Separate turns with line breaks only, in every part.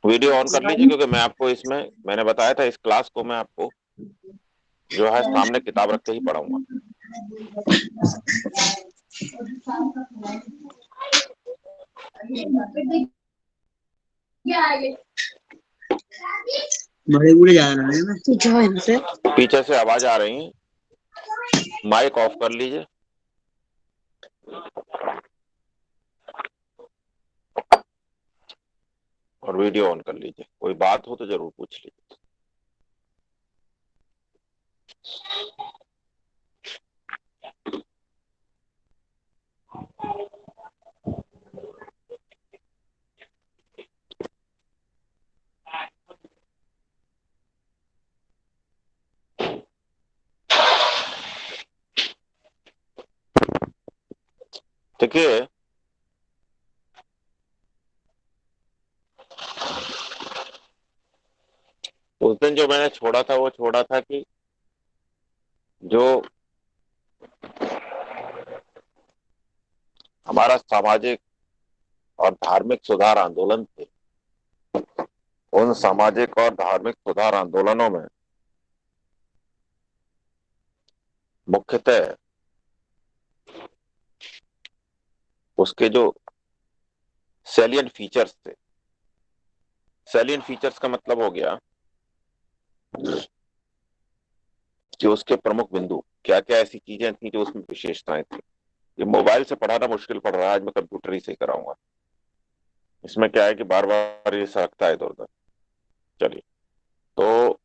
Video on कर लीजिए, क्योंकि मैं आपको इसमें, मैंने बताया था इस क्लास को मैं आपको जो है सामने किताब रख के ही पढ़ाऊंगा।
बड़े बूढ़े जा रहे हैं।
पीछे से आवाज आ रही है, माइक ऑफ कर लीजिए। और वीडियो ऑन कर लीजिए। कोई बात हो तो जरूर पूछ लीजिए। देखिए, उस दिन जो मैंने छोड़ा था वो छोड़ा था कि जो हमारा सामाजिक और धार्मिक सुधार आंदोलन थे, उन सामाजिक और धार्मिक सुधार आंदोलनों में मुख्यतः उसके जो सैलियंट फीचर्स थे, सैलियंट फीचर्स का मतलब हो गया कि उसके प्रमुख बिंदु क्या क्या ऐसी चीजें थी जो उसमें विशेषताएं थी। ये मोबाइल से पढ़ाना मुश्किल पड़ रहा है, आज मैं कंप्यूटर ही से कराऊंगा। इसमें क्या है कि बार बार ये सरकता है इधर उधर। चलिए, तो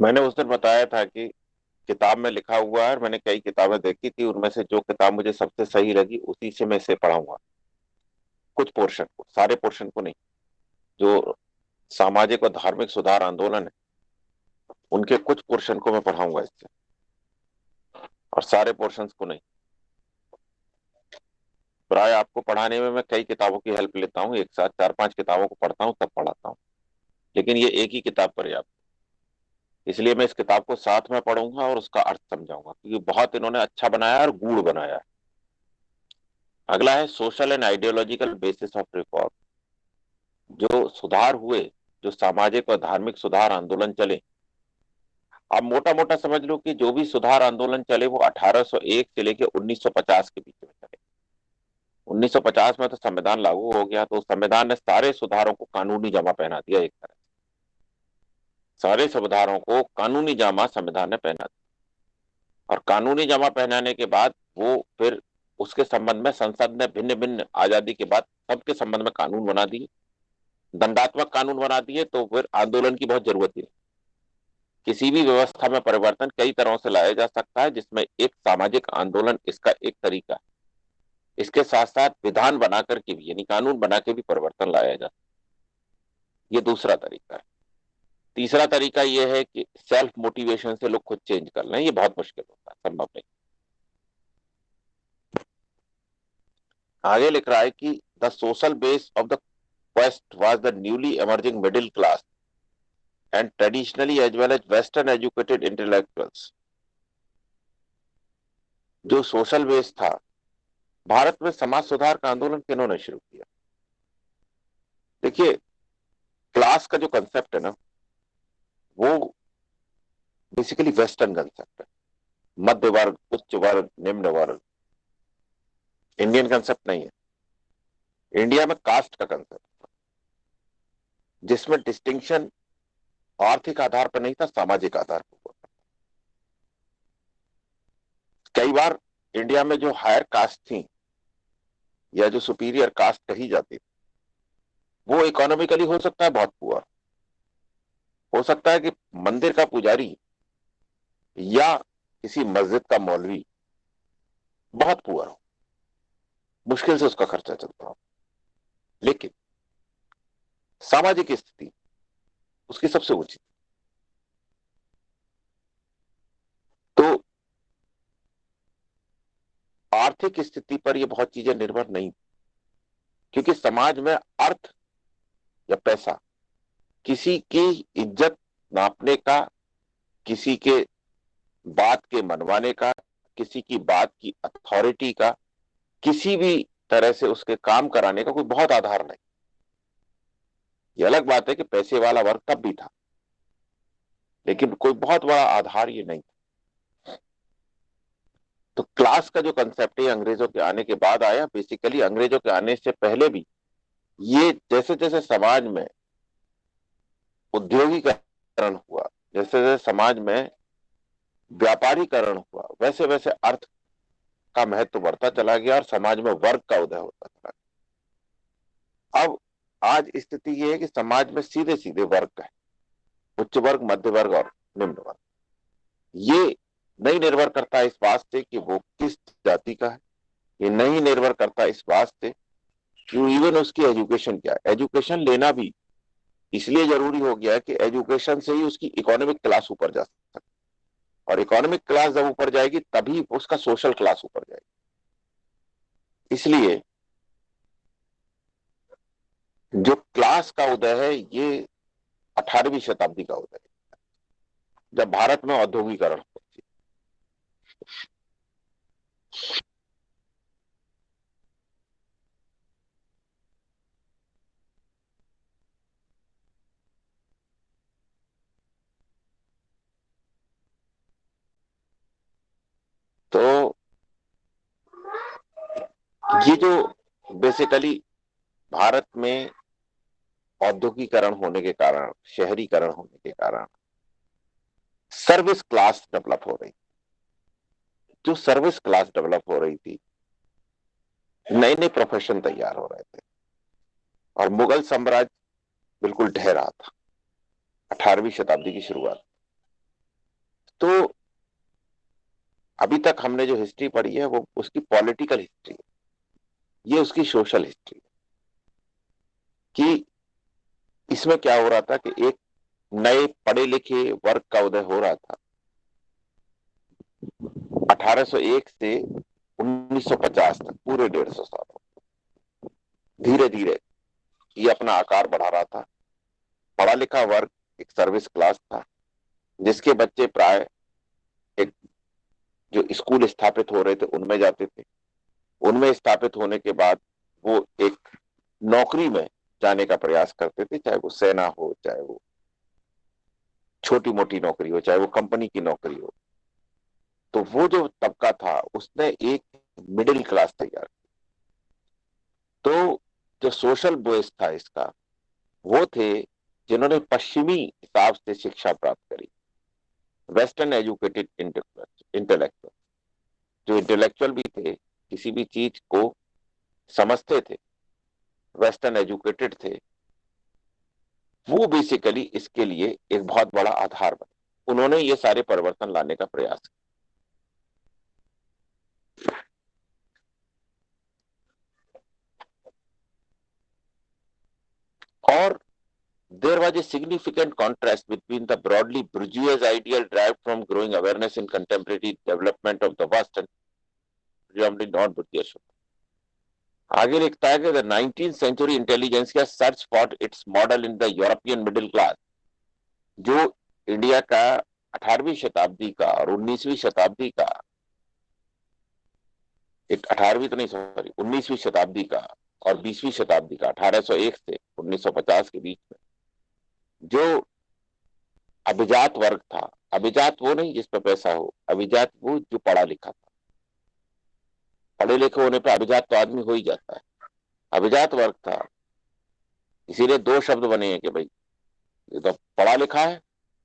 मैंने उस दिन बताया था कि किताब में लिखा हुआ है, मैंने कई किताबें देखी थी, उनमें से जो किताब मुझे सबसे सही लगी उसी से मैं इसे पढ़ाऊंगा। कुछ पोर्शन को, सारे पोर्शन को नहीं। जो सामाजिक और धार्मिक सुधार आंदोलन है उनके कुछ पोर्शन को मैं पढ़ाऊंगा इससे, और सारे पोर्शंस को नहीं। प्राय आपको पढ़ाने में मैं कई किताबों की हेल्प लेता हूँ, एक साथ 4-5 किताबों को पढ़ता हूँ तब पढ़ाता हूँ, लेकिन ये एक ही किताब पर्याप्त। इसलिए मैं इस किताब को साथ में पढ़ूंगा और उसका अर्थ समझाऊंगा, क्योंकि बहुत इन्होंने अच्छा बनाया और गूढ़ बनाया है। अगला है social and ideological basis of reform. जो सुधार हुए, जो सामाजिक और धार्मिक सुधार आंदोलन चले, आप मोटा मोटा समझ लो कि जो भी सुधार आंदोलन चले वो 1801 से लेकर 1950 के बीच में चले। 1950 में तो संविधान लागू हो गया, तो संविधान ने सारे सुधारों को कानूनी जमा पहना दिया। एक तरह सारे सुधारों को कानूनी जामा संविधान ने पहना दिया, और कानूनी जामा पहनाने के बाद वो फिर उसके संबंध में संसद ने भिन्न भिन्न आजादी के बाद सबके संबंध में कानून बना दिए, दंडात्मक कानून बना दिए। तो फिर आंदोलन की बहुत जरूरत ही नहीं। किसी भी व्यवस्था में परिवर्तन कई तरह से लाया जा सकता है, जिसमें एक सामाजिक आंदोलन इसका एक तरीका है। इसके साथ साथ विधान बनाकर के भी, यानी कानून बना के भी परिवर्तन लाया जा सकता है। ये दूसरा तरीका है। तीसरा तरीका यह है कि सेल्फ मोटिवेशन से लोग खुद चेंज कर लें। ये बहुत मुश्किल होता है, संभव नहीं। आगे लिख रहा है कि the social base of the quest was the newly emerging middle class and traditionally as well as western educated intellectuals. जो सोशल बेस था, भारत में समाज सुधार का आंदोलन किन्होंने शुरू किया? देखिए, क्लास का जो कंसेप्ट है ना, वो बेसिकली वेस्टर्न कंसेप्ट है। मध्य वर्ग, उच्च वर्ग, निम्न वर्ग, इंडियन कंसेप्ट नहीं है। इंडिया में कास्ट का कंसेप्ट, जिसमें डिस्टिंक्शन आर्थिक आधार पर नहीं था, सामाजिक आधार पर हुआ। कई बार इंडिया में जो हायर कास्ट थी या जो सुपीरियर कास्ट कही जाती थी, वो इकोनॉमिकली हो सकता है बहुत पुअर, हो सकता है कि मंदिर का पुजारी या किसी मस्जिद का मौलवी बहुत पुअर हो, मुश्किल से उसका खर्चा चलता हो, लेकिन सामाजिक स्थिति उसकी सबसे ऊंची। आर्थिक स्थिति पर ये बहुत चीजें निर्भर नहीं, क्योंकि समाज में अर्थ या पैसा किसी की इज्जत नापने का, किसी के बात के मनवाने का, किसी की बात की अथॉरिटी का, किसी भी तरह से उसके काम कराने का कोई बहुत आधार नहीं। ये अलग बात है कि पैसे वाला वर्ग तब भी था, लेकिन कोई बहुत बड़ा आधार ये नहीं था। तो क्लास का जो कंसेप्ट है अंग्रेजों के आने के बाद आया। बेसिकली अंग्रेजों के आने से पहले भी ये जैसे जैसे समाज में उद्योगीकरण हुआ, जैसे जैसे समाज में व्यापारीकरण हुआ, वैसे वैसे अर्थ का महत्व बढ़ता चला गया और समाज में वर्ग का उदय होता चला गया। अब आज स्थिति यह है कि समाज में सीधे सीधे वर्ग है, उच्च वर्ग, मध्य वर्ग और निम्न वर्ग। ये नहीं निर्भर करता इस बात से कि वो किस जाति का है, ये नहीं निर्भर करता इस बात से कि इवन उसकी एजुकेशन क्या है। एजुकेशन लेना भी इसलिए जरूरी हो गया है कि एजुकेशन से ही उसकी इकोनॉमिक क्लास ऊपर जा सकती है, और इकोनॉमिक क्लास जब ऊपर जाएगी तभी उसका सोशल क्लास ऊपर जाएगी। इसलिए जो क्लास का उदय है ये 18वीं शताब्दी का उदय है, जब भारत में औद्योगिकरण हुआ। तो ये जो बेसिकली भारत में औद्योगिकरण होने के कारण, शहरीकरण होने के कारण सर्विस क्लास डेवलप हो रही। जो सर्विस क्लास डेवलप हो रही थी, नए नए प्रोफेशन तैयार हो रहे थे, और मुगल साम्राज्य बिल्कुल ढह रहा था 18वीं शताब्दी की शुरुआत। तो अभी तक हमने जो हिस्ट्री पढ़ी है वो उसकी पॉलिटिकल हिस्ट्री है, ये उसकी सोशल हिस्ट्री है कि इसमें क्या हो रहा था कि एक नए पढ़े लिखे वर्ग का उदय हो रहा था। 1801 से 1950 तक पूरे 150 साल धीरे धीरे ये अपना आकार बढ़ा रहा था। पढ़ा लिखा वर्ग एक सर्विस क्लास था, जिसके बच्चे प्राय एक जो स्कूल स्थापित हो रहे थे उनमें जाते थे। उनमें स्थापित होने के बाद वो एक नौकरी में जाने का प्रयास करते थे, चाहे वो सेना हो, चाहे वो छोटी मोटी नौकरी हो, चाहे वो कंपनी की नौकरी हो। तो वो जो तबका था उसने एक मिडिल क्लास तैयार की। तो जो सोशल बेस था इसका, वो थे जिन्होंने पश्चिमी हिसाब से शिक्षा प्राप्त करी, वेस्टर्न एजुकेटेड इंटेलेक्चुअल। जो इंटेलेक्चुअल भी थे, किसी भी चीज को समझते थे, वेस्टर्न एजुकेटेड थे, वो बेसिकली इसके लिए एक बहुत बड़ा आधार बने। उन्होंने ये सारे परिवर्तन लाने का प्रयास किया। और there was a significant contrast between the broadly bourgeois ideal derived from growing awareness in contemporary development of the West and predominantly non-bourgeois. आगे लिखता है कि the 19th century intelligentsia search for its model in the European middle class। जो India का 18वीं शताब्दी का और 19वीं शताब्दी का, 18वीं तो नहीं सॉरी 19वीं शताब्दी का और 20वीं शताब्दी का, 1801 से 1950 के बीच में जो अभिजात वर्ग था। अभिजात वो नहीं जिस पर पैसा हो, अभिजात वो जो पढ़ा लिखा था। पढ़े लिखे होने पर अभिजात तो आदमी हो ही जाता है। अभिजात वर्ग था, इसीलिए दो शब्द बने हैं कि भाई ये तो पढ़ा लिखा है,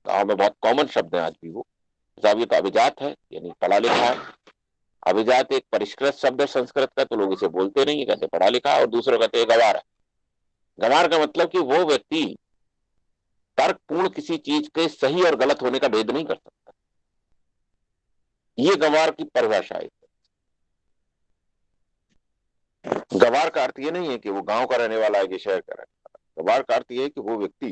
गांव में बहुत कॉमन शब्द है आज भी वो, साहब ये तो अभिजात है यानी पढ़ा लिखा है। अभिजात एक परिष्कृत शब्द है संस्कृत का, तो लोग इसे बोलते नहीं है, कहते पढ़ा लिखा, और दूसरे कहते हैं गंवार है। गंवार का मतलब कि वो व्यक्ति तर्कपूर्ण किसी चीज के सही और गलत होने का भेद नहीं कर सकता। ये गंवार की परिभाषा है। गंवार का अर्थ ये नहीं है कि वो गांव का रहने वाला है कि शहर का रहने वाला। गंवार का अर्थ ये है कि वो व्यक्ति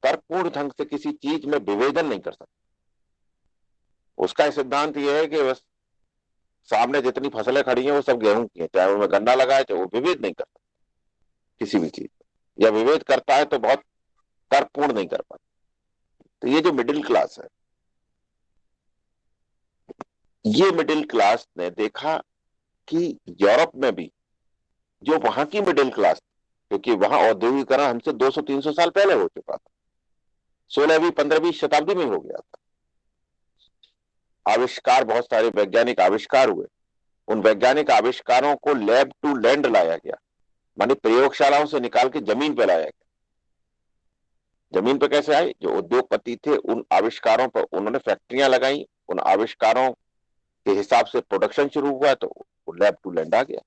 तर्कपूर्ण ढंग से किसी चीज में विभेदन नहीं कर सकता। उसका सिद्धांत यह है कि बस सामने जितनी फसलें खड़ी हैं वो सब गेहूं की हैं, चाहे उनमें गन्ना लगा है, चाहे वो विभेद नहीं करता किसी भी चीज, या विभेद करता है तो बहुत तर्कपूर्ण नहीं कर पाता। तो ये जो मिडिल क्लास है, ये मिडिल क्लास ने देखा कि यूरोप में भी जो वहां की मिडिल क्लास, क्योंकि वहां औद्योगिकरण हमसे 200-300 साल पहले हो चुका था, 16वीं 15वीं शताब्दी में हो गया था। आविष्कार, बहुत सारे वैज्ञानिक आविष्कार हुए, उन वैज्ञानिक आविष्कारों को लैब टू लैंड लाया गया, मानी प्रयोगशालाओं से निकाल के जमीन पे लाया गया। जमीन पे कैसे आए? जो उद्योगपति थे उन आविष्कारों पर उन्होंने फैक्ट्रियां लगाई, उन आविष्कारों के हिसाब से प्रोडक्शन शुरू हुआ, तो लैब टू लैंड आ गया।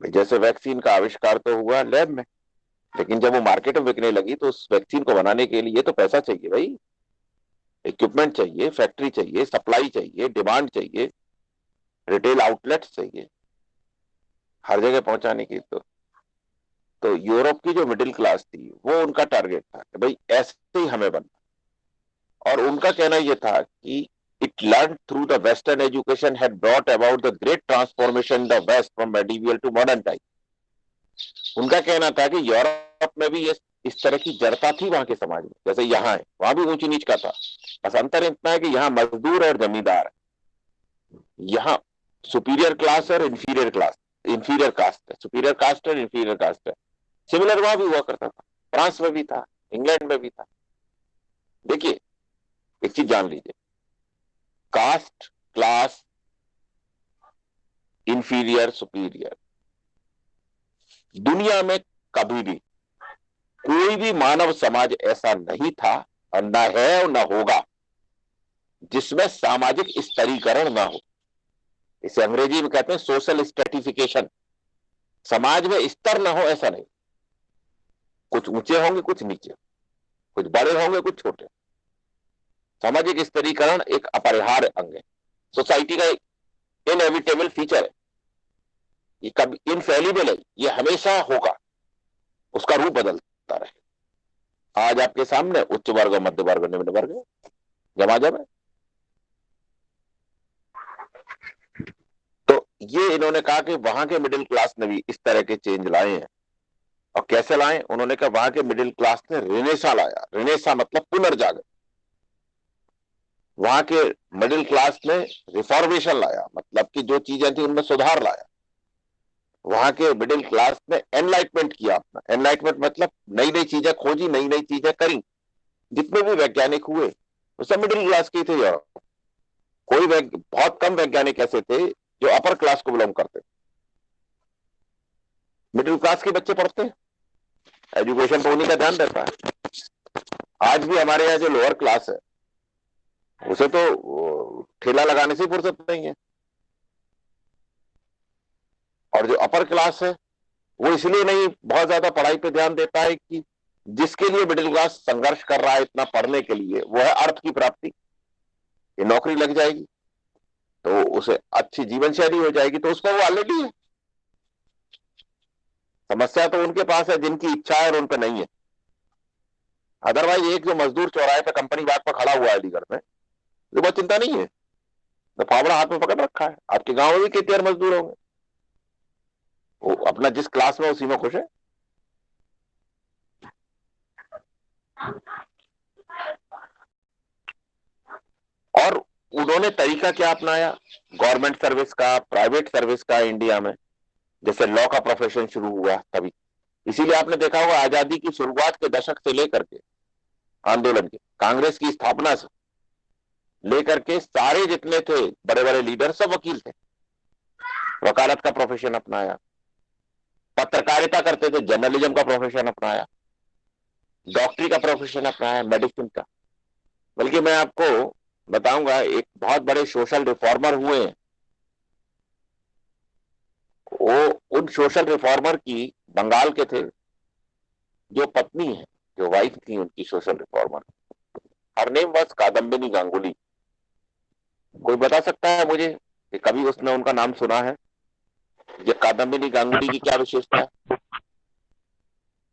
जैसे वैक्सीन का आविष्कार तो हुआ लैब में, लेकिन जब वो मार्केट में बिकने लगी तो उस वैक्सीन को बनाने के लिए तो पैसा चाहिए भाई, इक्विपमेंट चाहिए, फैक्ट्री चाहिए, सप्लाई चाहिए, डिमांड चाहिए, रिटेल आउटलेट्स चाहिए हर जगह पहुंचाने की। तो यूरोप की जो मिडिल क्लास थी वो उनका टारगेट था कि भाई ऐसे ही हमें बनना। और उनका कहना यह था कि it learned through the western education had brought about the great transformation in the west from medieval to modern time। उनका कहना था कि यूरोप में भी ये इस तरह की जड़ता थी वहां के समाज में, जैसे यहाँ है, वहां भी ऊंची नीच का था। बस अंतर इतना है कि यहाँ मजदूर और जमींदार, यहाँ सुपीरियर क्लास और इंफीरियर क्लास, इंफीरियर कास्ट है, सुपीरियर कास्ट और इंफीरियर कास्ट है। सिमिलर वहां भी हुआ करता था, फ्रांस में भी था, इंग्लैंड में भी था। देखिए एक चीज जान लीजिए, कास्ट, क्लास, इंफीरियर, सुपीरियर, दुनिया में कभी भी कोई भी मानव समाज ऐसा नहीं था और न है और न होगा जिसमें सामाजिक स्तरीकरण ना हो। इसे अंग्रेजी में कहते हैं सोशल स्ट्रेटिफिकेशन। समाज में स्तर ना हो ऐसा नहीं, कुछ ऊंचे होंगे कुछ नीचे, कुछ बड़े होंगे कुछ छोटे। सामाजिक स्तरीकरण एक अपरिहार्य अंग है, सोसाइटी का इनएविटेबल फीचर है, ये कभी इनफेलिबल है, ये हमेशा होगा, उसका रूप बदलता रहे। आज आपके सामने उच्च वर्ग, मध्य वर्ग, निम्न वर्ग जमा जमा। तो ये इन्होंने कहा कि वहां के मिडिल क्लास ने भी इस तरह के चेंज लाए हैं। और कैसे लाए? उन्होंने कहा वहां के मिडिल क्लास ने रेनेसा लाया। रेनेसा मतलब पुनर्जागरण। वहां के मिडिल क्लास ने रिफॉर्मेशन लाया, मतलब कि जो चीजें थी उनमें सुधार लाया। वहां के मिडिल क्लास ने एनलाइटमेंट किया अपना। एनलाइटमेंट मतलब नई नई चीजें खोजी, नई नई चीजें करी। जितने भी वैज्ञानिक हुए वो सब मिडिल क्लास के थे। कोई बहुत कम वैज्ञानिक ऐसे थे जो अपर क्लास को बिलोंग करते। मिडिल क्लास के बच्चे पढ़ते हैं, एजुकेशन पर उन्हीं का ध्यान रहता है। आज भी हमारे यहाँ जो लोअर क्लास है उसे तो ठेला लगाने से फुर्सत नहीं है, और जो अपर क्लास है वो इसलिए नहीं बहुत ज्यादा पढ़ाई पे ध्यान देता है कि जिसके लिए मिडिल क्लास संघर्ष कर रहा है इतना पढ़ने के लिए, वो है अर्थ की प्राप्ति। ये नौकरी लग जाएगी तो उसे अच्छी जीवन शैली हो जाएगी, तो उसको वो ऑलरेडी है। समस्या तो उनके पास है जिनकी इच्छा है और उन पर नहीं है। अदरवाइज एक जो मजदूर चौराहे पे कंपनी बाग पर खड़ा हुआ है अलीगढ़ में, तो बहुत चिंता नहीं है, तो फावड़ा हाथ में पकड़ रखा है। आपके गांव में भी खेतिहर मजदूर होंगे, वो अपना जिस क्लास में उसी में खुश है। और उन्होंने तरीका क्या अपनाया? गवर्नमेंट सर्विस का, प्राइवेट सर्विस का। इंडिया में जैसे लॉ का प्रोफेशन शुरू हुआ तभी, इसीलिए आपने देखा होगा आजादी की शुरुआत के दशक से लेकर के आंदोलन के, कांग्रेस की स्थापना से लेकर के सारे जितने थे बड़े बड़े लीडर सब वकील थे। वकालत का प्रोफेशन अपनाया, पत्रकारिता करते थे, जर्नलिज्म का प्रोफेशन अपनाया, डॉक्टरी का प्रोफेशन अपनाया, मेडिसिन का। बल्कि मैं आपको बताऊंगा एक बहुत बड़े सोशल रिफॉर्मर हुए हैं, वो उन सोशल रिफॉर्मर की बंगाल के थे जो पत्नी है, जो वाइफ थी उनकी social reformer, her name was Kadambini Ganguly. कोई बता सकता है मुझे कि कभी उसने उनका नाम सुना है? ये कादम्बिनी गांगुली की क्या विशेषता है?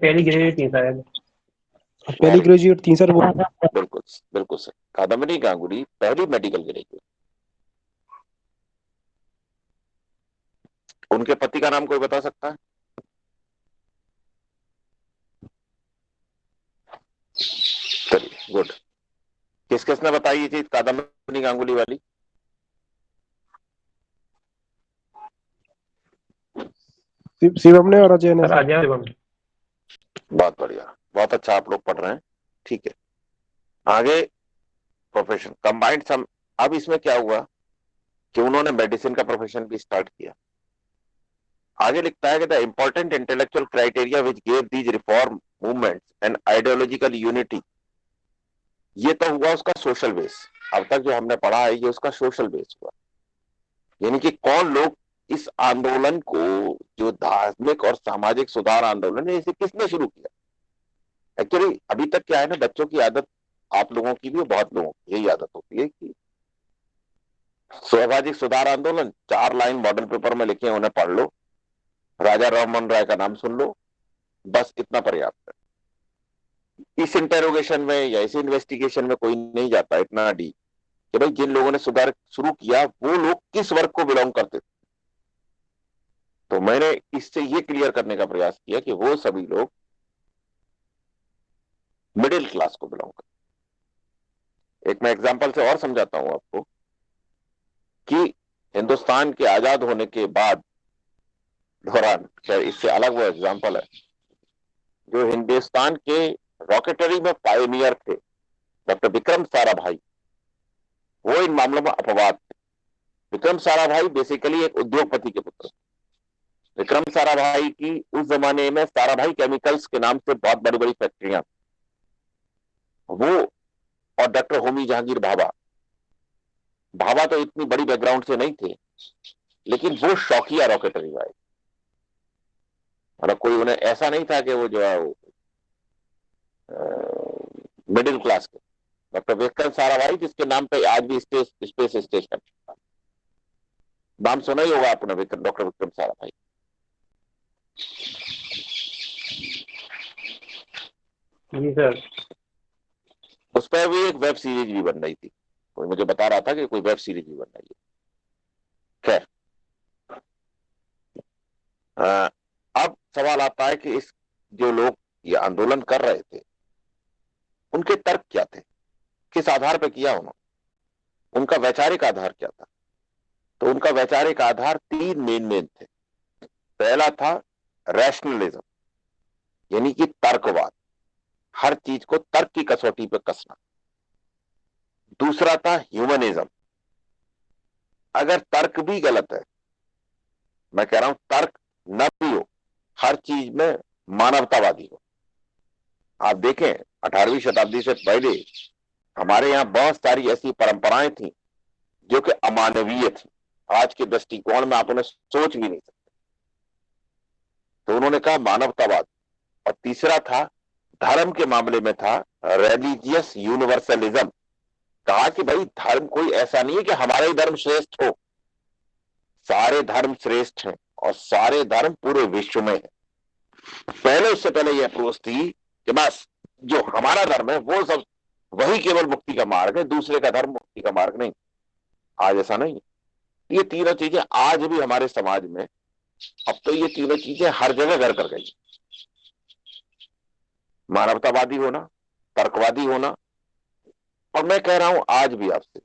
पहली ग्रेड थी शायद,
पहली ग्रेजुएट थी सर वो।
बिल्कुल बिल्कुल सर, कादम्बिनी गांगुली पहली मेडिकल ग्रेजुएट। उनके पति का नाम कोई बता सकता है? चलिए, गुड। किस किसने बताई ये चीज, कादम्बिनी गांगुली वाली?
शिवम ने और अजय ने
सर
सर।
अजय शिवम।
बहुत बढ़िया, बहुत अच्छा आप लोग पढ़ रहे हैं। ठीक है, आगे प्रोफेशन कंबाइंड सम। अब इसमें क्या हुआ कि उन्होंने मेडिसिन का प्रोफेशन भी स्टार्ट किया। आगे लिखता है कि the important intellectual criteria which gave these reform movements and ideological unity. ये तो हुआ उसका सोशल बेस। अब तक जो हमने पढ़ा है ये उसका सोशल बेस हुआ, यानी कि कौन लोग इस आंदोलन को, जो धार्मिक और सामाजिक सुधार आंदोलन है, इसे किसने शुरू किया। एक्चुअली अभी तक क्या है ना, बच्चों की आदत, आप लोगों की भी और बहुत लोगों की यही आदत होती है कि सामाजिक सुधार आंदोलन 4 लाइन मॉडल पेपर में लिखे हैं, उन्हें पढ़ लो, राजा राममोहन राय का नाम सुन लो, बस इतना पर्याप्त है। इस इंटेरोगेशन में या इस इन्वेस्टिगेशन में कोई नहीं जाता इतना डी कि भाई जिन लोगों ने सुधार शुरू किया वो लोग किस वर्ग को बिलोंग करते थे। तो मैंने इससे ये क्लियर करने का प्रयास किया कि वो सभी लोग मिडिल क्लास को बिलोंग करते। एक मैं एग्जांपल से और समझाता हूं आपको कि हिंदुस्तान के आजाद होने के बाद दौरान, खैर इससे अलग वो एग्जांपल है, जो हिंदुस्तान के रॉकेटरी में पायनियर थे डॉक्टर विक्रम साराभाई, वो इन मामलों में अपवाद थे। विक्रम साराभाई बेसिकली एक उद्योगपति के पुत्र। विक्रम साराभाई की उस जमाने में साराभाई केमिकल्स के नाम से बहुत बड़ी बड़ी फैक्ट्रियां, वो और डॉक्टर होमी जहांगीर भाभा, भाभा तो इतनी बड़ी बैकग्राउंड से नहीं थे, लेकिन वो शौकिया रॉकेटरी वाले, मतलब कोई उन्हें ऐसा नहीं था कि वो जो है मिडिल क्लास के। डॉक्टर विक्रम साराभाई, जिसके नाम पे आज भी स्पेस स्टेशन, नाम सुना ही होगा आपने, डॉक्टर विक्रम साराभाई।
जी सर।
उस पर भी एक वेब सीरीज भी बन रही थी, कोई मुझे बता रहा था कि कोई वेब सीरीज भी बन रही है। खैर, अब सवाल आता है कि इस जो लोग ये आंदोलन कर रहे थे उनके तर्क क्या थे, किस आधार पर किया उन्होंने, उनका वैचारिक आधार क्या था। तो उनका वैचारिक आधार 3 मेन थे। पहला था रैशनलिज्म, यानी कि तर्कवाद, हर चीज को तर्क की कसौटी पर कसना। दूसरा था ह्यूमनिज्म, अगर तर्क भी गलत है, मैं कह रहा हूं तर्क न भी हो, हर चीज में मानवतावादी हो। आप देखें 18वीं शताब्दी से पहले हमारे यहां बहुत सारी ऐसी परंपराएं थी जो कि अमानवीय थी, आज के दृष्टिकोण में आप उन्हें सोच भी नहीं सकते। तो उन्होंने कहा मानवतावाद। और तीसरा था, धर्म के मामले में था रिलीजियस यूनिवर्सलिज्म, कहा कि भाई धर्म कोई ऐसा नहीं है कि हमारा ही धर्म श्रेष्ठ हो, सारे धर्म श्रेष्ठ हैं और सारे धर्म पूरे विश्व में है। पहले, उससे पहले यह अप्रोच थी कि बस जो हमारा धर्म है वो सब, वही केवल मुक्ति का मार्ग है, दूसरे का धर्म मुक्ति का मार्ग नहीं। आज ऐसा नहीं है। ये तीनों चीजें आज भी हमारे समाज में, अब तो ये तीनों चीजें हर जगह घर कर गई। मानवतावादी होना, तर्कवादी होना, और मैं कह रहा हूं आज भी आपसे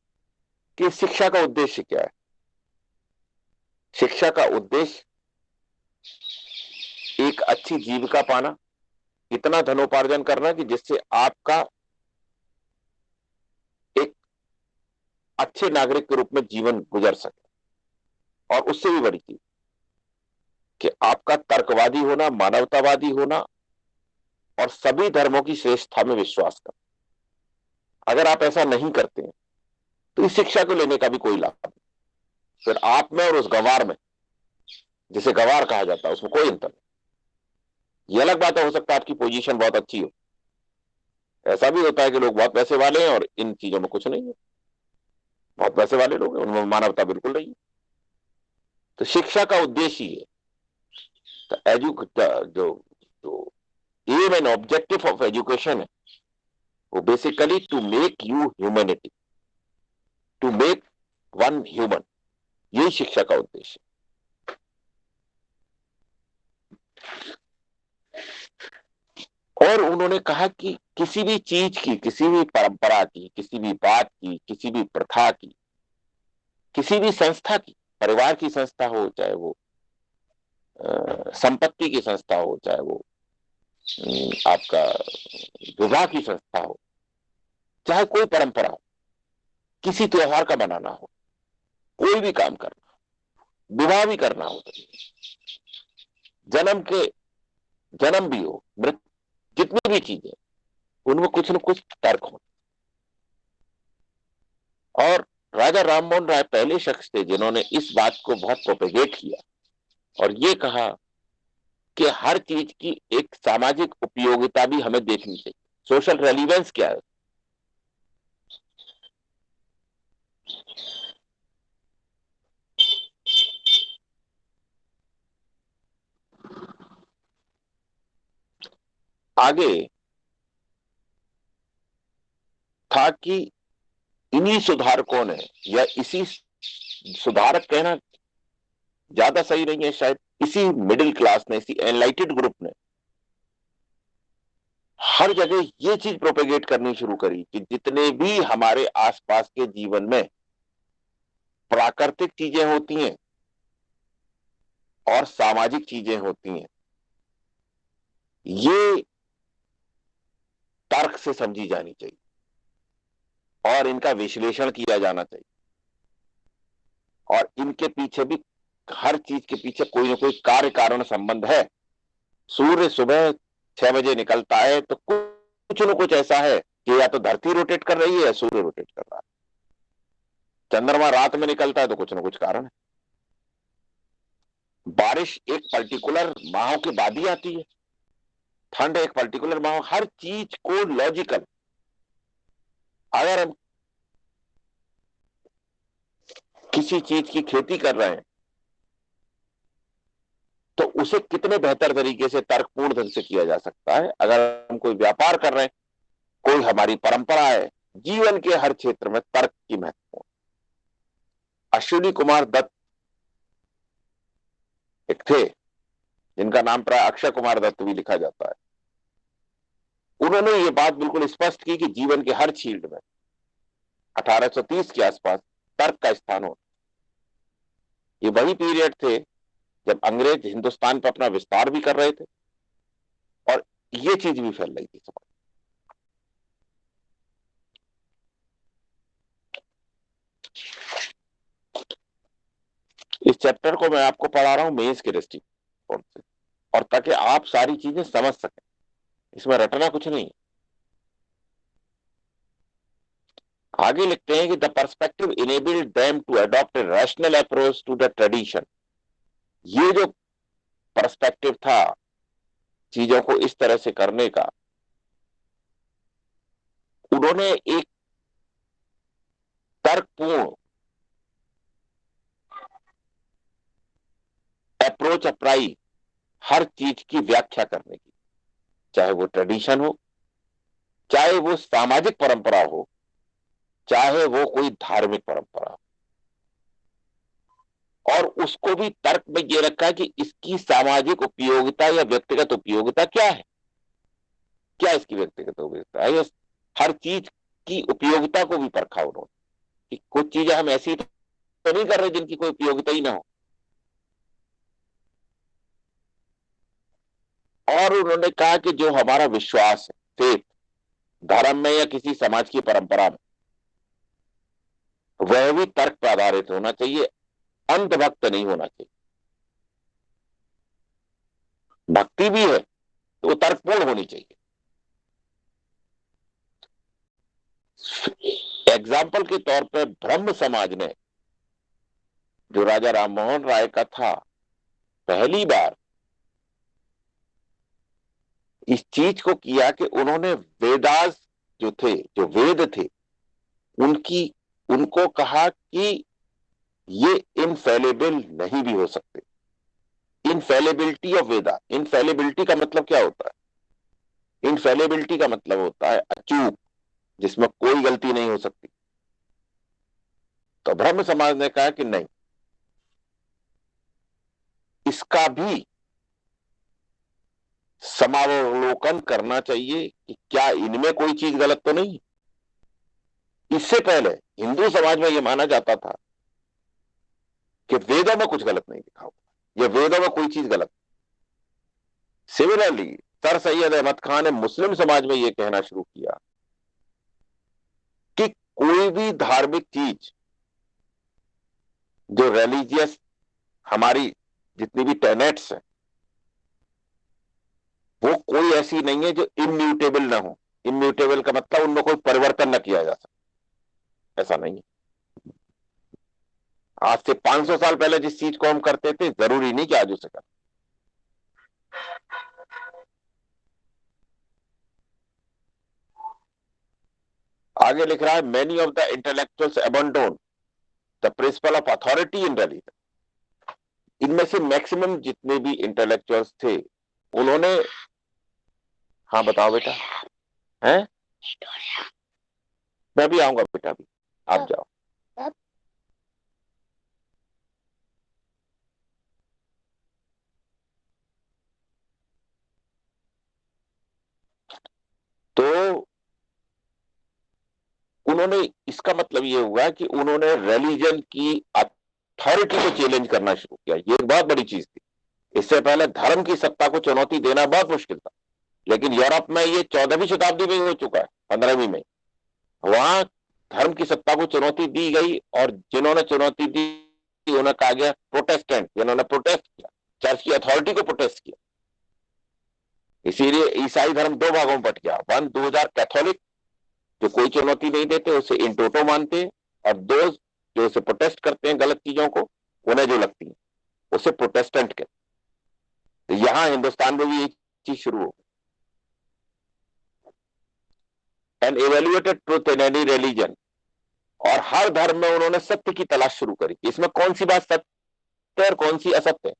कि शिक्षा का उद्देश्य क्या है। शिक्षा का उद्देश्य एक अच्छी जीविका पाना, इतना धनोपार्जन करना कि जिससे आपका एक अच्छे नागरिक के रूप में जीवन गुजर सके। और उससे भी बड़ी चीज कि आपका तर्कवादी होना, मानवतावादी होना और सभी धर्मों की श्रेष्ठता में विश्वास करना। अगर आप ऐसा नहीं करते हैं तो इस शिक्षा को लेने का भी कोई लाभ नहीं। फिर आप में और उस गंवार में, जिसे गंवार कहा जाता है, उसमें कोई अंतर नहीं। ये अलग बात है, हो सकता है आपकी पोजीशन बहुत अच्छी हो, ऐसा भी होता है कि लोग बहुत पैसे वाले हैं और इन चीजों में कुछ नहीं है, बहुत पैसे वाले लोग हैं उनमें मानवता बिल्कुल नहीं है। तो शिक्षा का उद्देश्य ही है, जो जो aim and objective of education है, वो basically to make you humanity, to make one human, यही शिक्षा का उद्देश्य। और उन्होंने कहा कि किसी भी चीज की, किसी भी परंपरा की, किसी भी बात की, किसी भी प्रथा की, किसी भी संस्था की, परिवार की संस्था हो, चाहे वो संपत्ति की संस्था हो, चाहे वो आपका विवाह की संस्था हो, चाहे कोई परंपरा हो, किसी त्योहार का बनाना हो, कोई भी काम करना हो, विवाह भी करना हो, जन्म के जन्म भी हो, मृत्यु, जितनी भी चीजें, उनमें कुछ न कुछ तर्क हो। और राजा राममोहन राय पहले शख्स थे जिन्होंने इस बात को बहुत प्रोपेगेट किया और ये कहा कि हर चीज की एक सामाजिक उपयोगिता भी हमें देखनी चाहिए। सोशल रेलिवेंस क्या है? आगे था कि इन्हीं सुधारकों ने, या इसी सुधारक कहना ज्यादा सही नहीं है शायद, इसी मिडिल क्लास ने, इसी एनलाइटेड ग्रुप ने हर जगह ये चीज प्रोपेगेट करनी शुरू करी कि जितने भी हमारे आसपास के जीवन में प्राकृतिक चीजें होती हैं और सामाजिक चीजें होती हैं, ये तर्क से समझी जानी चाहिए और इनका विश्लेषण किया जाना चाहिए, और इनके पीछे भी, हर चीज के पीछे कोई ना कोई कार्य कारण संबंध है। सूर्य सुबह 6 बजे निकलता है तो कुछ न कुछ ऐसा है कि या तो धरती रोटेट कर रही है या सूर्य रोटेट कर रहा है। चंद्रमा रात में निकलता है तो कुछ न कुछ कारण है। बारिश एक पर्टिकुलर माह के बाद ही आती है, ठंड एक पर्टिकुलर माह, हर चीज को लॉजिकल, अगर हम किसी चीज की खेती कर रहे हैं तो उसे कितने बेहतर तरीके से तर्कपूर्ण ढंग से किया जा सकता है। अगर हम कोई व्यापार कर रहे हैं, कोई हमारी परंपरा है, जीवन के हर क्षेत्र में तर्क की महत्वपूर्ण। अश्विनी कुमार दत्त एक थे जिनका नाम प्राय अक्षय कुमार दत्त भी लिखा जाता है। उन्होंने ये बात बिल्कुल स्पष्ट की कि जीवन के हर फील्ड में 1830 के आसपास तर्क का स्थान हो। ये वही पीरियड थे जब अंग्रेज हिंदुस्तान पर अपना विस्तार भी कर रहे थे और ये चीज भी फैल रही थी समाज। इस चैप्टर को मैं आपको पढ़ा रहा हूं मेंस के दृष्टिकोण से, और ताकि आप सारी चीजें समझ सकें, इसमें रटना कुछ नहीं। आगे लिखते हैं कि the perspective enabled them to adopt a rational approach to the tradition. ये जो पर्सपेक्टिव था चीजों को इस तरह से करने का, उन्होंने एक तर्कपूर्ण अप्रोच अपनाई हर चीज की व्याख्या करने की, चाहे वो ट्रेडिशन हो, चाहे वो सामाजिक परंपरा हो, चाहे वो कोई धार्मिक परंपरा हो। और उसको भी तर्क में ये रखा है कि इसकी सामाजिक उपयोगिता या व्यक्तिगत उपयोगिता क्या है, क्या इसकी व्यक्तिगत उपयोगिता है। हर चीज की उपयोगिता को भी परखा उन्होंने कि कुछ चीजें हम ऐसी तो नहीं कर रहे जिनकी कोई उपयोगिता ही ना हो। और उन्होंने कहा कि जो हमारा विश्वास है, फेथ, धर्म में या किसी समाज की परंपरा में, वह भी तर्क पर आधारित होना चाहिए, अंधभक्त नहीं होना चाहिए। भक्ति भी है तो वो तर्कपूर्ण होनी चाहिए। एग्जाम्पल के तौर पर ब्रह्म समाज ने, जो राजा राममोहन राय का था, पहली बार इस चीज को किया कि उन्होंने वेदास जो थे, जो वेद थे, उनकी उनको कहा कि ये इनफेलेबल नहीं भी हो सकते। इनफेलेबिलिटी ऑफ वेदा, इनफेलेबिलिटी का मतलब क्या होता है? इनफेलेबिलिटी का मतलब होता है अचूक, जिसमें कोई गलती नहीं हो सकती। तो ब्रह्म समाज ने कहा कि नहीं, इसका भी समावलोकन करना चाहिए कि क्या इनमें कोई चीज गलत तो नहीं। इससे पहले हिंदू समाज में यह माना जाता था कि वेदों में कुछ गलत नहीं लिखा हुआ, या वेदों में कोई चीज गलत। सिमिलरली सर सैयद अहमद खान ने मुस्लिम समाज में यह कहना शुरू किया कि कोई भी धार्मिक चीज जो रिलीजियस, हमारी जितनी भी टेनेट्स हैं, वो कोई ऐसी नहीं है जो इम्यूटेबल ना हो। इम्यूटेबल का मतलब उनमें कोई परिवर्तन न किया जा सकता, ऐसा नहीं है। आज से 500 साल पहले जिस चीज को हम करते थे, जरूरी नहीं कि आज उसे करें। आगे लिख रहा है, many of the intellectuals abandon the principle of authority in religion. इनमें से मैक्सिमम जितने भी इंटेलेक्चुअल्स थे, उन्होंने, हाँ बताओ बेटा, हैं? मैं भी आऊंगा बेटा, भी आप जाओ। तो उन्होंने, इसका मतलब ये हुआ कि उन्होंने रिलीजन की अथॉरिटी को चैलेंज करना शुरू किया। ये एक बहुत बड़ी चीज थी। इससे पहले धर्म की सत्ता को चुनौती देना बहुत मुश्किल था, लेकिन यूरोप में ये 14वीं शताब्दी में हो चुका है, 15वीं में। वहां धर्म की सत्ता को चुनौती दी गई, और जिन्होंने चुनौती दी उन्हें कहा गया प्रोटेस्टेंट, जिन्होंने प्रोटेस्ट किया, चर्च की अथॉरिटी को प्रोटेस्ट किया। इसीलिए ईसाई धर्म दो भागों में बट गया। वन, 2000 कैथोलिक जो कोई चुनौती नहीं देते, उसे इन टोटो मानते हैं, और दो जो उसे प्रोटेस्ट करते हैं गलत चीजों को, उन्हें जो लगती है उसे प्रोटेस्टेंट कहते। तो यहां हिंदुस्तान में भी ये चीज शुरू हो गई। And evaluated truth in any religion, और हर धर्म में उन्होंने सत्य की तलाश शुरू करी, इसमें कौन सी बात सत्य है और कौन सी असत्य है।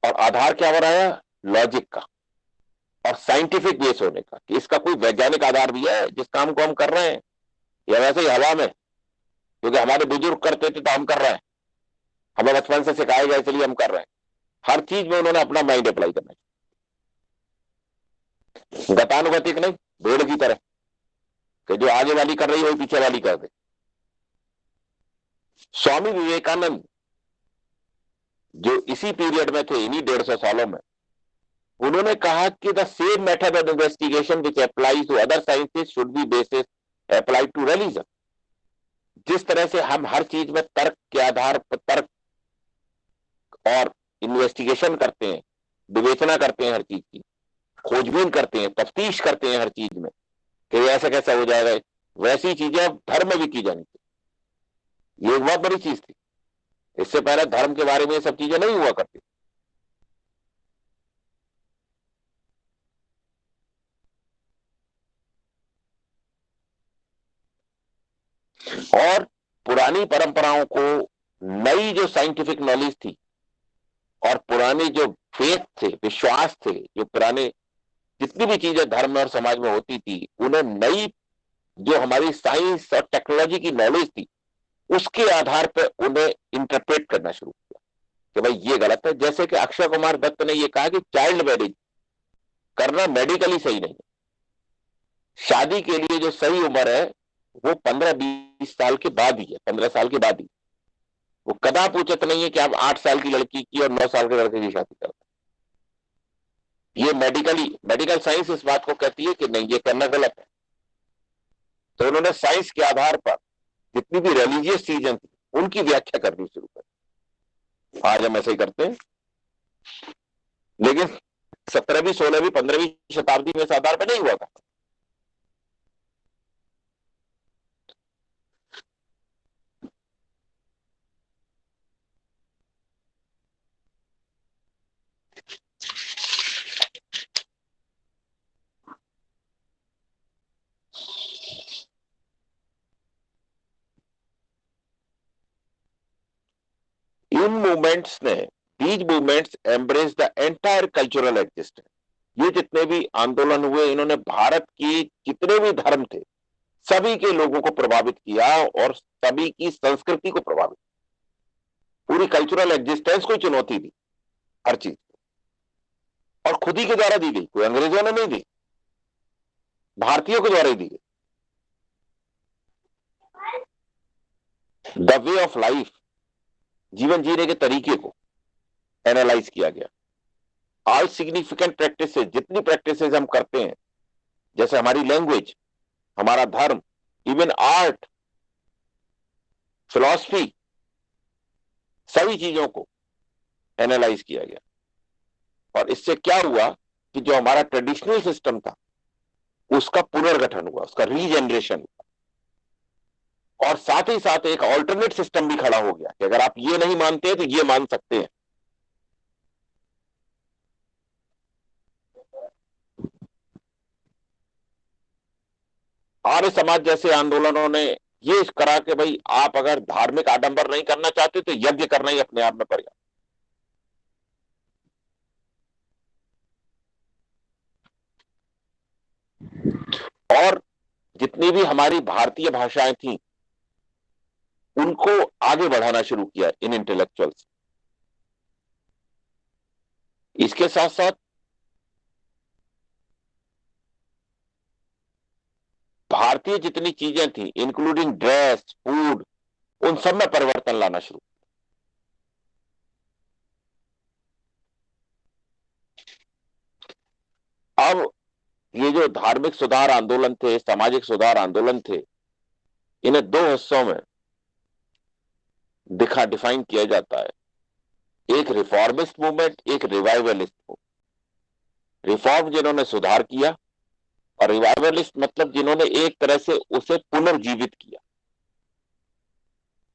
और आधार क्या बनाया? लॉजिक का और साइंटिफिक बेस होने का, कि इसका कोई वैज्ञानिक आधार भी है जिस काम को हम कर रहे हैं, या वैसे ही हवा में, क्योंकि हमारे बुजुर्ग करते थे तो हम कर रहे हैं, हमें बचपन से सिखाया गया इसलिए हम कर रहे हैं। हर चीज में उन्होंने अपना माइंड अप्लाई करना है, गतानुगतिक नहीं, भेड़ की तरह कि जो आगे वाली कर रही है वही पीछे वाली कर दे। स्वामी विवेकानंद जो इसी पीरियड में थे, इन्हीं 150 सालों में, उन्होंने कहा कि the same method of investigation which applies to other sciences should be basis applied to religion. जिस तरह से हम हर चीज में तर्क के आधार पर तर्क और इन्वेस्टिगेशन करते हैं, विवेचना करते हैं, हर चीज की खोजबीन करते हैं, तफ्तीश करते हैं हर चीज में कि ऐसा कैसा हो जाएगा, वैसी चीजें अब धर्म में भी की जानी चाहिए। ये एक बहुत बड़ी चीज थी। इससे पहले धर्म के बारे में ये सब चीजें नहीं हुआ करती। और पुरानी परंपराओं को नई जो साइंटिफिक नॉलेज थी, और पुराने जो फेथ थे, विश्वास थे, जो पुराने जितनी भी चीजें धर्म और समाज में होती थी, उन्हें नई जो हमारी साइंस और टेक्नोलॉजी की नॉलेज थी, उसके आधार पर उन्हें इंटरप्रेट करना शुरू किया कि भाई ये गलत है। जैसे कि अक्षय कुमार दत्त ने यह कहा कि चाइल्ड मैरिज करना मेडिकली सही नहीं है। शादी के लिए जो सही उम्र है वो 15-20 साल के बाद ही है, 15 साल के बाद ही। वो कदाप उचित नहीं है कि आप 8 साल की लड़की की और 9 साल के लड़के की शादी करते। ये मेडिकल साइंस इस बात को कहती है कि नहीं, ये करना गलत है। तो उन्होंने साइंस के आधार पर जितनी भी रिलीजियस चीजें थी उनकी व्याख्या करनी शुरू कर। आज हम ऐसे ही करते हैं, लेकिन 17वीं, 16वीं, 15वीं शताब्दी में इस आधार पर नहीं हुआ था। इन मूवमेंट्स ने, these movements embrace the entire cultural existence. ये जितने भी आंदोलन हुए, इन्होंने भारत के जितने भी धर्म थे सभी के लोगों को प्रभावित किया और सभी की संस्कृति को प्रभावित, पूरी कल्चरल एग्जिस्टेंस को चुनौती दी, हर चीज। और खुद ही के द्वारा दी गई, कोई अंग्रेजों ने नहीं दी, भारतीयों के द्वारा ही दी गई। द वे ऑफ लाइफ, जीवन जीने के तरीके को एनालाइज किया गया। ऑल सिग्निफिकेंट प्रैक्टिसेस, जितनी प्रैक्टिसेस हम करते हैं, जैसे हमारी लैंग्वेज, हमारा धर्म, इवन आर्ट, फिलॉसफी, सभी चीजों को एनालाइज किया गया। और इससे क्या हुआ कि जो हमारा ट्रेडिशनल सिस्टम था उसका पुनर्गठन हुआ, उसका रीजनरेशन हुआ। और साथ ही साथ एक ऑल्टरनेट सिस्टम भी खड़ा हो गया कि अगर आप ये नहीं मानते तो ये मान सकते हैं। आर्य समाज जैसे आंदोलनों ने ये करा कि भाई आप अगर धार्मिक आडंबर नहीं करना चाहते तो यज्ञ करना ही अपने आप में पर्याप्त। और जितनी भी हमारी भारतीय भाषाएं थी उनको आगे बढ़ाना शुरू किया इन इंटेलेक्चुअल्स। इसके साथ साथ भारतीय जितनी चीजें थी इंक्लूडिंग ड्रेस, फूड, उन सब में परिवर्तन लाना शुरू। अब ये जो धार्मिक सुधार आंदोलन थे, सामाजिक सुधार आंदोलन थे, इन्हें दो हिस्सों में डिफाइन किया जाता है। एक रिफॉर्मिस्ट मूवमेंट, एक रिवाइवलिस्ट मूवमेंट। रिफॉर्म जिन्होंने सुधार किया, और रिवाइवलिस्ट मतलब जिन्होंने एक तरह से उसे पुनर्जीवित किया।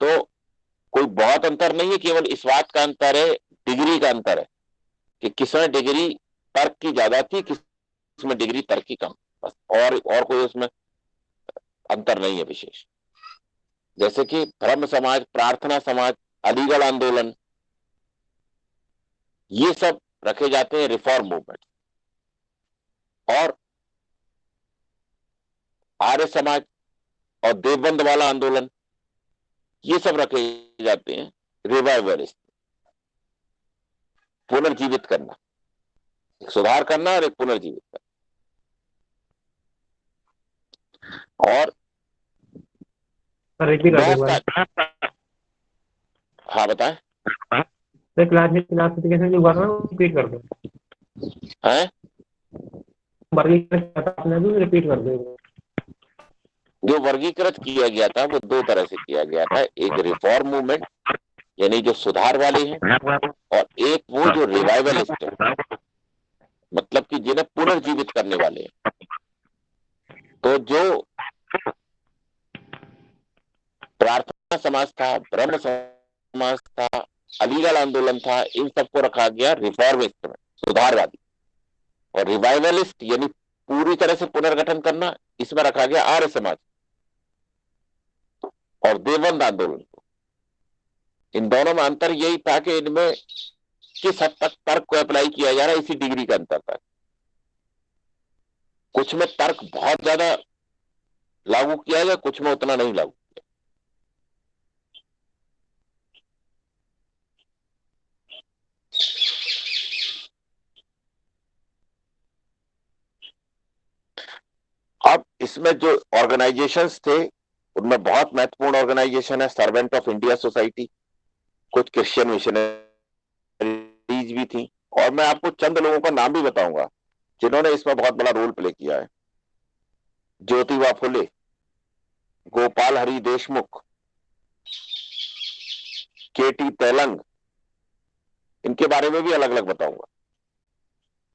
तो कोई बहुत अंतर नहीं है, केवल इस बात का अंतर है, डिग्री का अंतर है कि किसमें डिग्री तर्क की ज्यादा थी, किसमें डिग्री तर्क की कम, बस। और कोई उसमें अंतर नहीं है विशेष। जैसे कि ब्रह्म समाज, प्रार्थना समाज, अलीगढ़ आंदोलन, ये सब रखे जाते हैं रिफॉर्म मूवमेंट। और आर्य समाज और देवबंद वाला आंदोलन, ये सब रखे जाते हैं रिवाइवलिस्ट, पुनर्जीवित करना, एक सुधार करना और एक पुनर्जीवित करना। और
रिपीट कर दो।
हाँ बताएं।
क्लासिफिकेशन जो हुआ था रिपीट कर दो।
हैं?
रिपीट कर दो।
जो वर्गीकृत किया गया था वो दो तरह से किया गया था। एक रिफॉर्म मूवमेंट यानी जो सुधार वाले हैं, और एक वो जो रिवाइवलिस्ट है, मतलब कि जिन्हें पुनर्जीवित करने वाले हैं। तो जो प्रार्थना समाज था, ब्रह्म समाज था, अलीगढ़ आंदोलन था, इन सबको रखा गया रिफॉर्मिस्ट में, सुधारवादी। और रिवाइवलिस्ट यानी पूरी तरह से पुनर्गठन करना, इसमें रखा गया आर्य समाज और देवबंद आंदोलन को। इन दोनों में अंतर यही था कि इनमें किस हद तक तर्क को अप्लाई किया जा रहा है, इसी डिग्री का अंतर था। कुछ में तर्क बहुत ज्यादा लागू किया गया, कुछ में उतना नहीं लागू किया। अब इसमें जो ऑर्गेनाइजेशंस थे उनमें बहुत महत्वपूर्ण ऑर्गेनाइजेशन है सर्वेंट ऑफ इंडिया सोसाइटी, कुछ क्रिश्चियन मिशनरीज भी थी। और मैं आपको चंद लोगों का नाम भी बताऊंगा जिन्होंने इसमें बहुत बड़ा रोल प्ले किया है। ज्योतिबा फुले, गोपाल हरि देशमुख, केटी तेलंग, इनके बारे में भी अलग अलग बताऊंगा।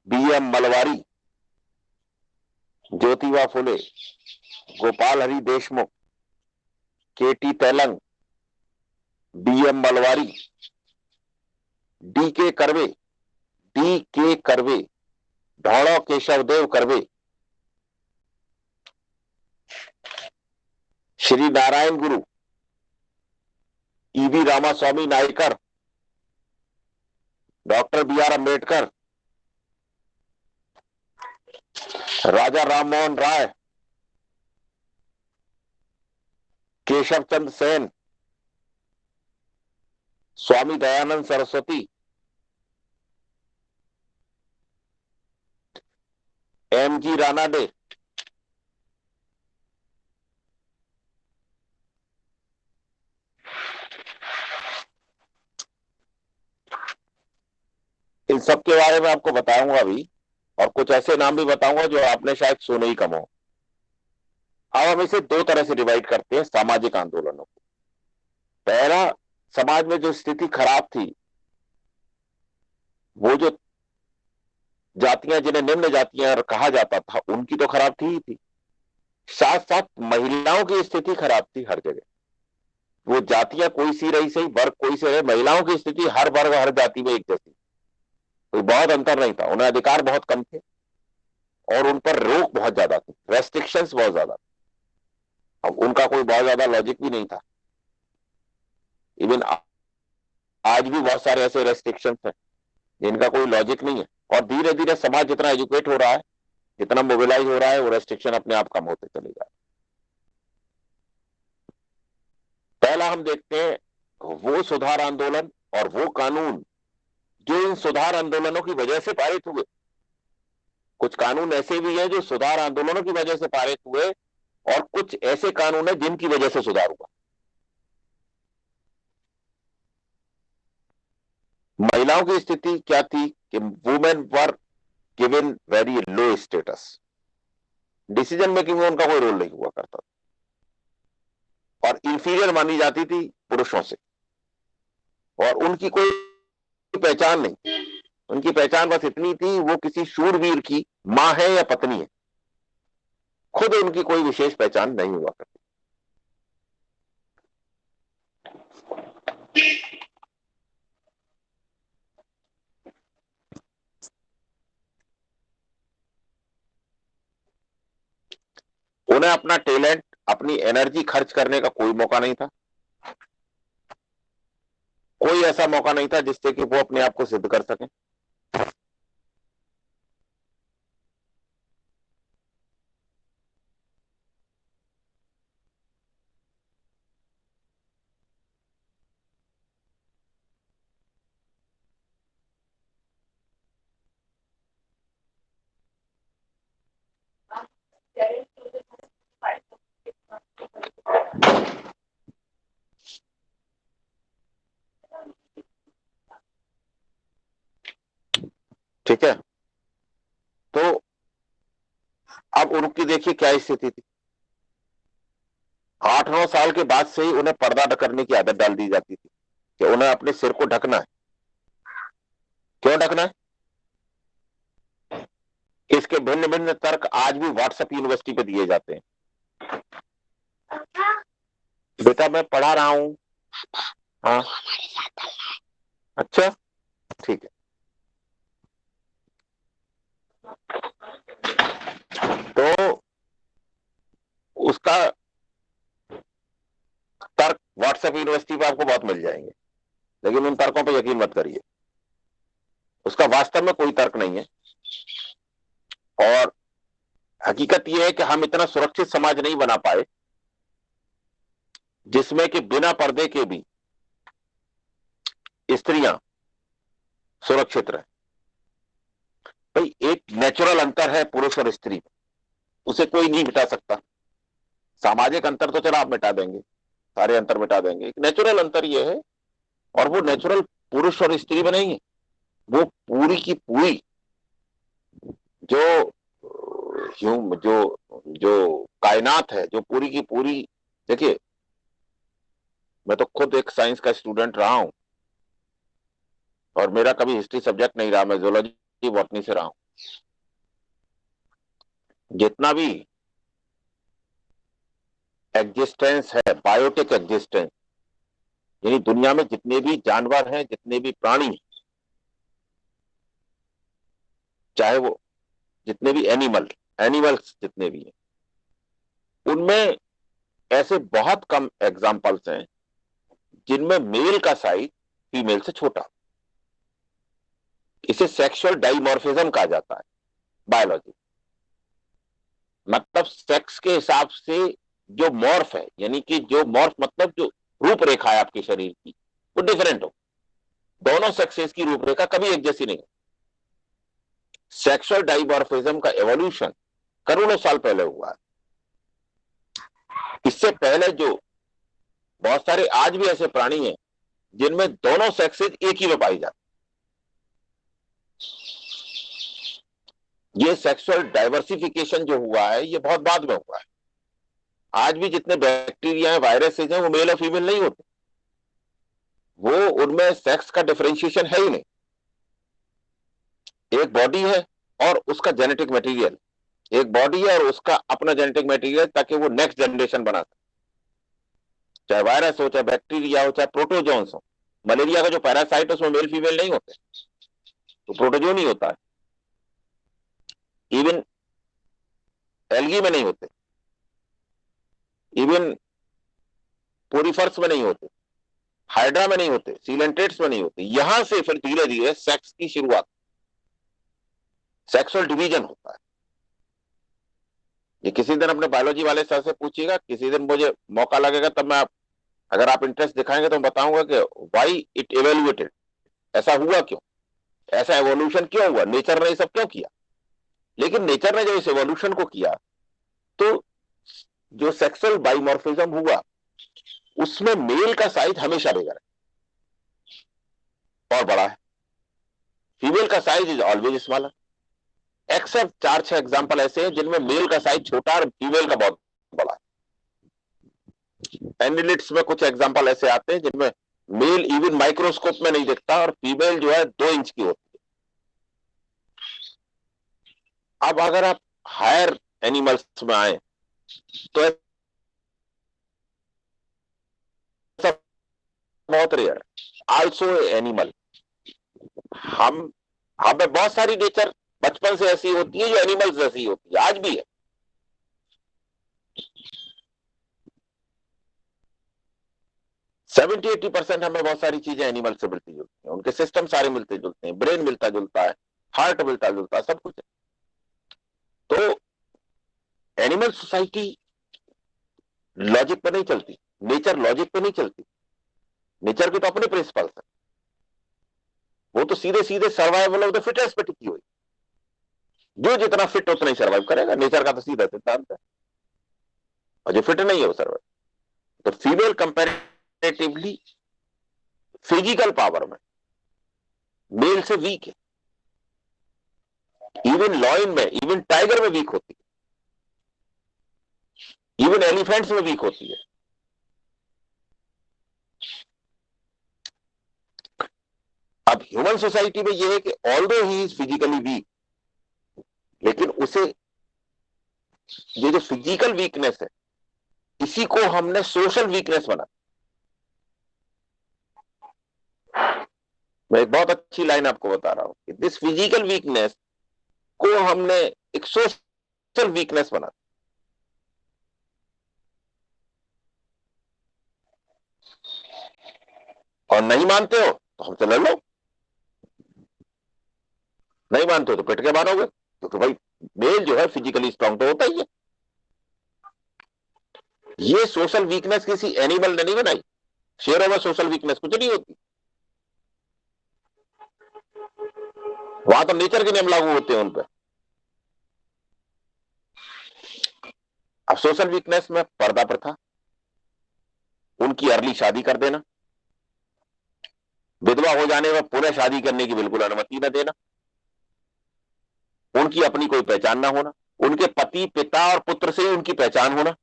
BM Malabari, Jyotiba Phule, Gopal Hari Deshmukh, KT Telang, BM Malabari, D K Karve, ढौड़ो Keshavdev Karve, Shri Narayana Guru, EV Ramaswamy Naicker, doctor BR. Ambedkar, Raja Rammohan Roy, Keshav Chandra Sen, Swami Dayanand Saraswati, MG Ranade. इन सब के बारे में आपको बताऊंगा अभी, और कुछ ऐसे नाम भी बताऊंगा जो आपने शायद सुने ही कम हो। अब हम इसे दो तरह से डिवाइड करते हैं सामाजिक आंदोलनों को। पहला, समाज में जो स्थिति खराब थी, वो जो जातियां जिन्हें निम्न जातियां कहा जाता था, उनकी तो खराब थी ही थी, साथ साथ महिलाओं की स्थिति खराब थी हर जगह। वो जातियां कोई सी रही सही, वर्ग कोई से रहे, महिलाओं की स्थिति हर वर्ग हर जाति में एक जैसी, कोई बहुत अंतर नहीं था। उन्हें अधिकार बहुत कम थे और उन पर रोक बहुत ज्यादा थी, रेस्ट्रिक्शंस बहुत ज्यादा थी। अब उनका कोई बहुत ज्यादा लॉजिक भी नहीं था। इवन आज भी बहुत सारे ऐसे रेस्ट्रिक्शंस हैं जिनका कोई लॉजिक नहीं है। और धीरे धीरे समाज जितना एजुकेट हो रहा है, जितना मोबिलाइज हो रहा है, वो रेस्ट्रिक्शन अपने आप कम होते चले जा रहे हैं। पहला हम देखते हैं वो सुधार आंदोलन और वो कानून जो इन सुधार आंदोलनों की वजह से पारित हुए। कुछ कानून ऐसे भी हैं जो सुधार आंदोलनों की वजह से पारित हुए, और कुछ ऐसे कानून हैं जिनकी वजह से सुधार हुआ। महिलाओं की स्थिति क्या थी कि women were given very low status, decision making में उनका कोई रोल नहीं हुआ करता था और इंफीरियर मानी जाती थी पुरुषों से, और उनकी कोई पहचान नहीं। उनकी पहचान बस इतनी थी, वो किसी शूरवीर की मां है या पत्नी है, खुद उनकी कोई विशेष पहचान नहीं हुआ करती। उन्हें अपना टैलेंट, अपनी एनर्जी खर्च करने का कोई मौका नहीं था। कोई ऐसा मौका नहीं था जिससे कि वो अपने आप को सिद्ध कर सके। ठीक है, तो अब उनकी देखिए क्या स्थिति थी। 8-9 साल के बाद से ही उन्हें पर्दा करने की आदत डाल दी जाती थी कि उन्हें अपने सिर को ढकना है। क्यों ढकना है? इसके भिन्न भिन्न तर्क आज भी व्हाट्सएप यूनिवर्सिटी पे दिए जाते हैं। बेटा मैं पढ़ा रहा हूं। हाँ, अच्छा, ठीक है। तो उसका तर्क व्हाट्सएप यूनिवर्सिटी पे आपको बहुत मिल जाएंगे, लेकिन उन तर्कों पर यकीन मत करिए। उसका वास्तव में कोई तर्क नहीं है। और हकीकत यह है कि हम इतना सुरक्षित समाज नहीं बना पाए जिसमें कि बिना पर्दे के भी स्त्रियां सुरक्षित रहे। भाई, एक नेचुरल अंतर है पुरुष और स्त्री में, उसे कोई नहीं मिटा सकता। सामाजिक अंतर तो चलो आप मिटा देंगे, सारे अंतर मिटा देंगे, एक नेचुरल अंतर यह है, और वो नेचुरल पुरुष और स्त्री में नहीं है। वो पूरी की पूरी जो जो जो कायनात है, जो पूरी की पूरी, देखिए मैं तो खुद एक साइंस का स्टूडेंट रहा हूं, और मेरा कभी हिस्ट्री सब्जेक्ट नहीं रहा, मैं जूलॉजी बॉटनी से रहा हूं। जितना भी एग्जिस्टेंस है, बायोटिक एग्जिस्टेंस, यानी दुनिया में जितने भी जानवर हैं, जितने भी प्राणी हैं, चाहे वो जितने भी एनिमल्स जितने भी हैं, उनमें ऐसे बहुत कम एग्जाम्पल्स हैं जिनमें मेल का साइज फीमेल से छोटा। इसे सेक्सुअल डाइमॉर्फिज्म कहा जाता है बायोलॉजी। मतलब सेक्स के हिसाब से जो मॉर्फ है, यानी कि जो मॉर्फ मतलब जो रूपरेखा है आपके शरीर की, वो डिफरेंट हो। दोनों सेक्सेस की रूपरेखा कभी एक जैसी नहीं है। सेक्सुअल डाइमॉर्फिज्म का एवोल्यूशन करोड़ों साल पहले हुआ है। इससे पहले जो बहुत सारे आज भी ऐसे प्राणी हैं जिनमें दोनों सेक्सेस एक ही में पाई जाती। ये सेक्सुअल डाइवर्सिफिकेशन जो हुआ है ये बहुत बाद में हुआ है। आज भी जितने बैक्टीरिया हैं, वायरसेस हैं, वो मेल और फीमेल नहीं होते। वो उनमें सेक्स का डिफरेंशिएशन है ही नहीं। एक बॉडी है और उसका जेनेटिक मटेरियल, एक बॉडी है और उसका अपना जेनेटिक मटेरियल, ताकि वो नेक्स्ट जनरेशन बना सके। चाहे वायरस हो, चाहे बैक्टीरिया हो, चाहे प्रोटोजोन्स हो। मलेरिया का जो पैरासाइट है उसमें मेल फीमेल नहीं होते, तो प्रोटोजोन ही होता है। इवन एल्गी में नहीं होते, इवन पोरीफर्स में नहीं होते, हाइड्रा में नहीं होते, सीलेंट्रेट्स में नहीं होते। यहां से फिर धीरे धीरे सेक्स की शुरुआत, सेक्सुअल डिवीजन होता है। ये किसी दिन अपने बायोलॉजी वाले सर से पूछिएगा, किसी दिन मुझे मौका लगेगा तब मैं अगर आप इंटरेस्ट दिखाएंगे तो मैं बताऊंगा कि व्हाई इट इवेल्युएटेड, ऐसा हुआ क्यों, ऐसा एवोल्यूशन क्यों हुआ, नेचर ने ये सब क्यों किया। लेकिन नेचर ने जब इस एवोल्यूशन को किया तो जो सेक्सुअल बाइमॉर्फिज्म हुआ उसमें मेल का साइज हमेशा बिगड़ा और बड़ा है, फीमेल का size is always smaller. Except 4-6 example ऐसे हैं जिनमें मेल का साइज छोटा और फीमेल का बहुत बड़ा है। एनिलिड्स में कुछ एग्जांपल ऐसे आते हैं जिनमें मेल इवन माइक्रोस्कोप में नहीं दिखता और फीमेल जो है 2 इंच की होती है। अब अगर आप हायर एनिमल्स में आए तो ऐसा बहुत रेयर है। आल्सो एनिमल, हमें बहुत सारी नेचर बचपन से ऐसी होती है जो एनिमल्स जैसी होती है, आज भी है। सेवेंटी 80% हमें बहुत सारी चीजें एनिमल से मिलती जुलती हैं, उनके सिस्टम सारे मिलते जुलते हैं, ब्रेन मिलता जुलता है, हार्ट मिलता जुलता है, सब कुछ है। तो एनिमल सोसाइटी लॉजिक पे नहीं चलती, नेचर लॉजिक पे नहीं चलती। नेचर के तो अपने प्रिंसिपल्स है, वो तो सीधे सीधे सर्वाइवल ऑफ द फिटेस्ट पे टिकी हुई। जो जितना फिट उतना ही सर्वाइव करेगा, नेचर का तो सीधा सिद्धांत है। और जो फिट नहीं है वो सर्वाइव। तो फीमेल कंपैरेटिवली फिजिकल पावर में मेल से वीक है, इवन लॉयन में, इवन टाइगर में वीक होती है, इवन एलिफेंट्स में वीक होती है। अब ह्यूमन सोसाइटी में यह है कि although he is physically weak, लेकिन उसे ये जो फिजिकल वीकनेस है इसी को हमने सोशल वीकनेस बना। मैं एक बहुत अच्छी लाइन आपको बता रहा हूं कि दिस फिजिकल वीकनेस को हमने एक सोशल वीकनेस बना। और नहीं मानते हो तो हमसे लड़ लो, नहीं मानते हो तो पिट के मानोगे, क्योंकि भाई मेल जो है फिजिकली स्ट्रांग तो होता ही है। ये सोशल वीकनेस किसी एनिमल ने नहीं बनाई। शेरों में सोशल वीकनेस कुछ नहीं होती, वहां तो नेचर के नियम लागू होते हैं उन पर। अब सोशल वीकनेस में पर्दा प्रथा, उनकी अर्ली शादी कर देना, विधवा हो जाने में पुनः शादी करने की बिल्कुल अनुमति न देना, उनकी अपनी कोई पहचान ना होना, उनके पति, पिता और पुत्र से ही उनकी पहचान होना,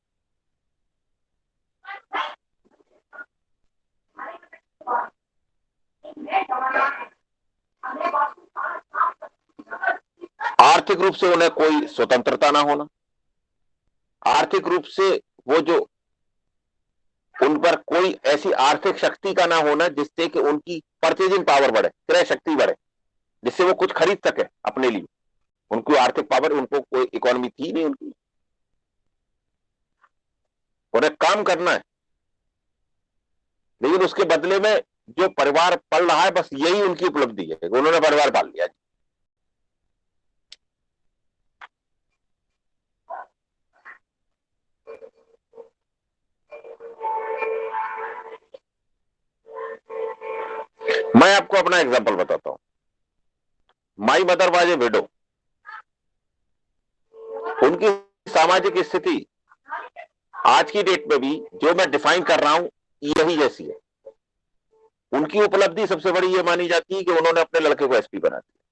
आर्थिक रूप से उन्हें कोई स्वतंत्रता ना होना, आर्थिक रूप से वो जो उन पर कोई ऐसी आर्थिक शक्ति का ना होना जिससे कि उनकी परचेजिंग पावर बढ़े, क्रय शक्ति बढ़े, जिससे वो कुछ खरीद सके अपने लिए। उनको आर्थिक पावर, उनको कोई इकोनॉमी थी नहीं उनकी, उन्हें काम करना है, लेकिन उसके बदले में जो परिवार पल रहा है बस यही उनकी उपलब्धि है, उन्होंने परिवार पाल लिया। मैं आपको अपना एग्जांपल बताता हूं। My mother was a window, उनकी सामाजिक स्थिति आज की डेट में भी जो मैं डिफाइन कर रहा हूं यही जैसी है। उनकी उपलब्धि सबसे बड़ी ये मानी जाती है कि उन्होंने अपने लड़के को एसपी बना दिया।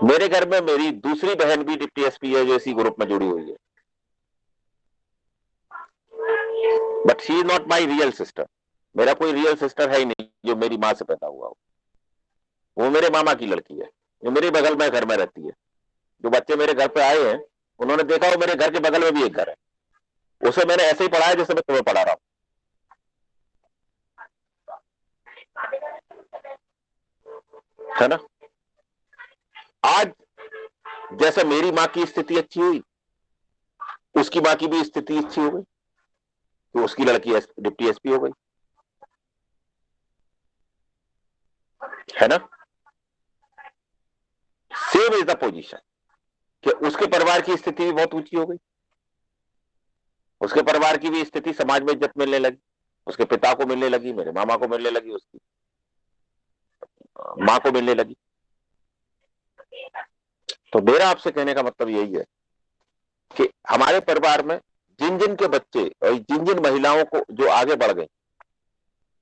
मेरे घर में मेरी दूसरी बहन भी डिप्टी एसपी है जो इसी ग्रुप में जुड़ी हुई है, but she is not my real sister. मेरा कोई रियल सिस्टर है ही नहीं जो मेरी मां से पैदा हुआ हो। वो मेरे मामा की लड़की है जो मेरे बगल में घर में रहती है। जो बच्चे मेरे घर पे आए हैं उन्होंने देखा हो मेरे घर के बगल में भी एक घर है, उसे मैंने ऐसे ही पढ़ाया जैसे मैं तुम्हें पढ़ा रहा हूं, है ना। आज जैसे मेरी मां की स्थिति अच्छी हुई, उसकी मां की भी स्थिति अच्छी हो गई, तो उसकी लड़की डिप्टी एसपी हो गई, है ना। सेम इज द पोजीशन कि उसके परिवार की स्थिति भी बहुत ऊंची हो गई, उसके परिवार की भी स्थिति समाज में इज्जत मिलने लगी, उसके पिता को मिलने लगी, मेरे मामा को मिलने लगी, उसकी मां को मिलने लगी। तो मेरा आपसे कहने का मतलब यही है कि हमारे परिवार में जिन जिन के बच्चे और जिन जिन महिलाओं को जो आगे बढ़ गए,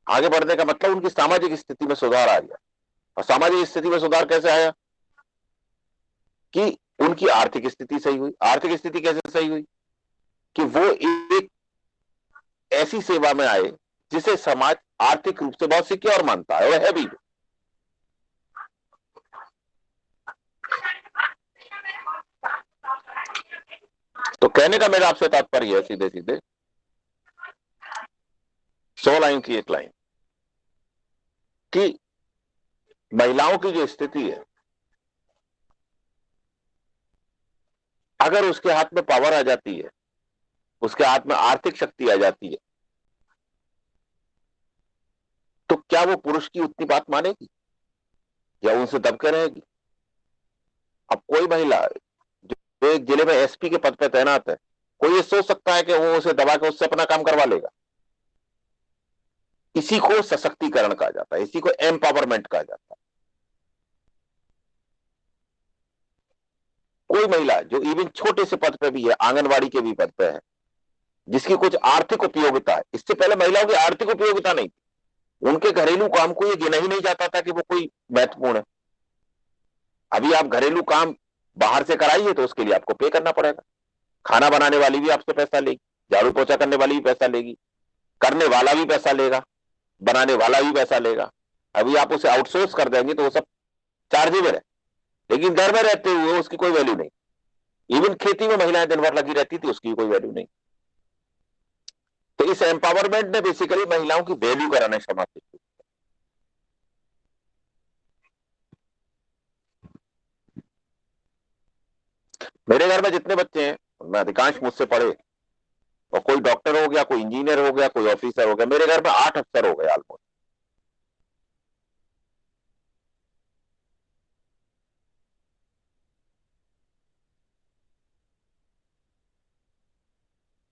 आगे बढ़ने का मतलब उनकी सामाजिक स्थिति में सुधार आ गया। और सामाजिक स्थिति में सुधार कैसे आया कि उनकी आर्थिक स्थिति सही हुई। आर्थिक स्थिति कैसे सही हुई कि वो एक ऐसी सेवा में आए जिसे समाज आर्थिक रूप से बहुत सिक्योर मानता है और है भी। तो कहने का मेरा आपसे तात्पर्य है सीधे सीधे 100 लाइन की एक लाइन कि महिलाओं की जो स्थिति है, अगर उसके हाथ में पावर आ जाती है, उसके हाथ में आर्थिक शक्ति आ जाती है, तो क्या वो पुरुष की उतनी बात मानेगी या उनसे दबके रहेगी। अब कोई महिला जो एक जिले में एसपी के पद पर तैनात है, कोई ये सोच सकता है कि वो उसे दबा के उससे अपना काम करवा लेगा। इसी को सशक्तिकरण कहा जाता है, इसी को एम्पावरमेंट कहा जाता है। कोई महिला जो इवन छोटे से पद पे भी है, आंगनवाड़ी के भी पद पे है, जिसकी कुछ आर्थिक उपयोगिता है, इससे पहले महिलाओं की आर्थिक उपयोगिता नहीं थी, उनके घरेलू काम को ये गिना ही नहीं जाता था कि वो कोई महत्वपूर्ण है। अभी आप घरेलू काम बाहर से कराइए तो उसके लिए आपको पे करना पड़ेगा। खाना बनाने वाली भी आपसे पैसा लेगी, झाड़ू पोछा करने वाली भी पैसा लेगी, करने वाला भी पैसा लेगा, बनाने वाला भी पैसा लेगा। अभी आप उसे आउटसोर्स कर देंगे तो वो सब चार्जेबल है, लेकिन घर में रहते हुए उसकी कोई वैल्यू नहीं। इवन खेती में महिलाएं दिन भर लगी रहती थी, उसकी कोई वैल्यू नहीं। तो इस एम्पावरमेंट ने बेसिकली महिलाओं की वैल्यू कराना समाज से। मेरे घर में जितने बच्चे हैं उनमें अधिकांश मुझसे पढ़े, और कोई डॉक्टर हो गया, कोई इंजीनियर हो गया, कोई ऑफिसर हो गया। मेरे घर में 8 अफसर हो गए ऑलमोस्ट।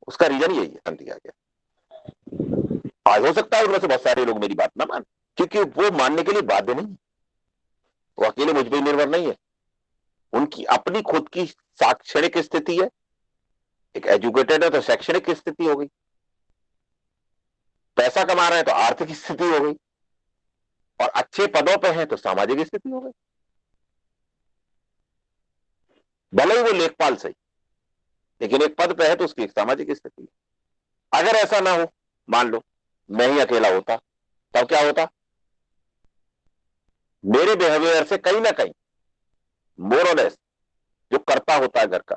उसका रीजन यही है, दिया गया। आज हो सकता है उनमें से बहुत सारे लोग मेरी बात ना मान, क्योंकि वो मानने के लिए बाध्य नहीं, वो अकेले मुझ पर निर्भर नहीं है। उनकी अपनी खुद की शैक्षणिक स्थिति है, एक एजुकेटेड है तो शैक्षणिक स्थिति हो गई, पैसा कमा रहे हैं तो आर्थिक स्थिति हो गई, और अच्छे पदों पे हैं तो सामाजिक स्थिति हो गई। भले ही वो लेखपाल सही, लेकिन एक पद पे है तो उसकी एक सामाजिक स्थिति है। अगर ऐसा ना हो, मान लो मैं ही अकेला होता, तब क्या होता। मेरे बिहेवियर से कहीं ना कहीं मोरलेस जो करता होता है घर का,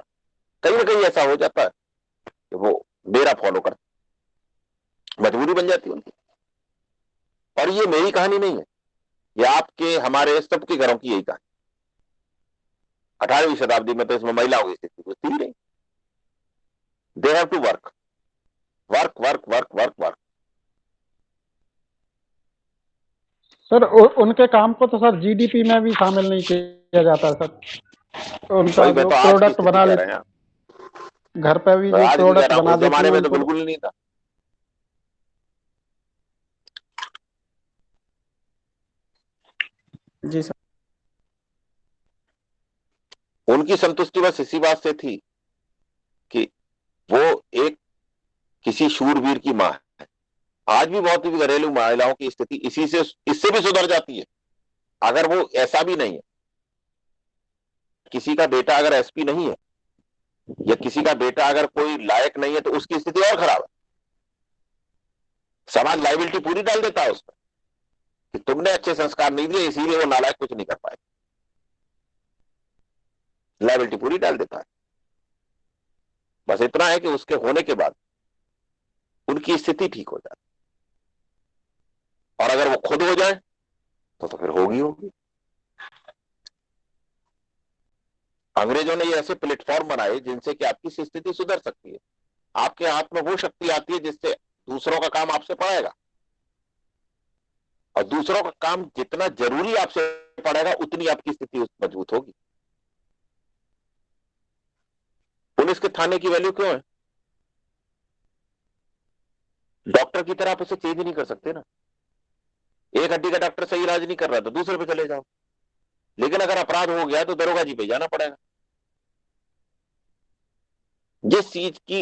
कहीं ना कहीं ऐसा हो जाता है कि वो मेरा फॉलो करता, मजबूरी बन जाती है उनकी। और ये मेरी कहानी नहीं है, ये आपके हमारे सबके घरों की यही कहानी। 18वीं शताब्दी में तो इसमें महिलाओं की स्थिति कुछ थी नहीं। They have to work work work work work work.
Sir उनके काम को तो सर जीडीपी में भी शामिल नहीं किया जाता सर। उनका
वही मैं
जो
तो आज की
प्रोडक्ट
स्थिति
बना
कह
ले,
रहे हैं,
घर पे भी
मैं
जो
आज की कह
प्रोडक्ट
रहा हूं,
बना
उस
देती
जमाने
हैं
में तो
उनको।
बिल्कुल ही नहीं था।
जी सर।
उनकी संतुष्टि बस इसी बात से थी कि वो एक किसी शूरवीर की मां है। आज भी बहुत सी घरेलू महिलाओं की स्थिति इससे भी सुधर जाती है अगर वो ऐसा भी नहीं है। किसी का बेटा अगर एसपी नहीं है या किसी का बेटा अगर कोई लायक नहीं है तो उसकी स्थिति और खराब है। समाज लाइबिलिटी पूरी डाल देता है उस पर कि तुमने अच्छे संस्कार नहीं दिए इसीलिए वो नालायक कुछ नहीं कर पाए। लाइबिलिटी पूरी डाल देता है। बस इतना है कि उसके होने के बाद उनकी स्थिति ठीक हो जाती, और अगर वो खुद हो जाए तो फिर होगी। अंग्रेजों ने ये ऐसे प्लेटफॉर्म बनाए जिनसे कि आपकी स्थिति सुधर सकती है। आपके हाथ में वो शक्ति आती है जिससे दूसरों का काम आपसे पड़ेगा, और दूसरों का काम जितना जरूरी आपसे पड़ेगा उतनी आपकी स्थिति मजबूत होगी। पुलिस के थाने की वैल्यू क्यों है? डॉक्टर की तरह आप उसे चेंज नहीं कर सकते ना। एक हड्डी का डॉक्टर सही इलाज नहीं कर रहा तो दूसरे पे चले जाओ, लेकिन अगर अपराध हो गया तो दरोगा जी पे जाना पड़ेगा। जिस चीज की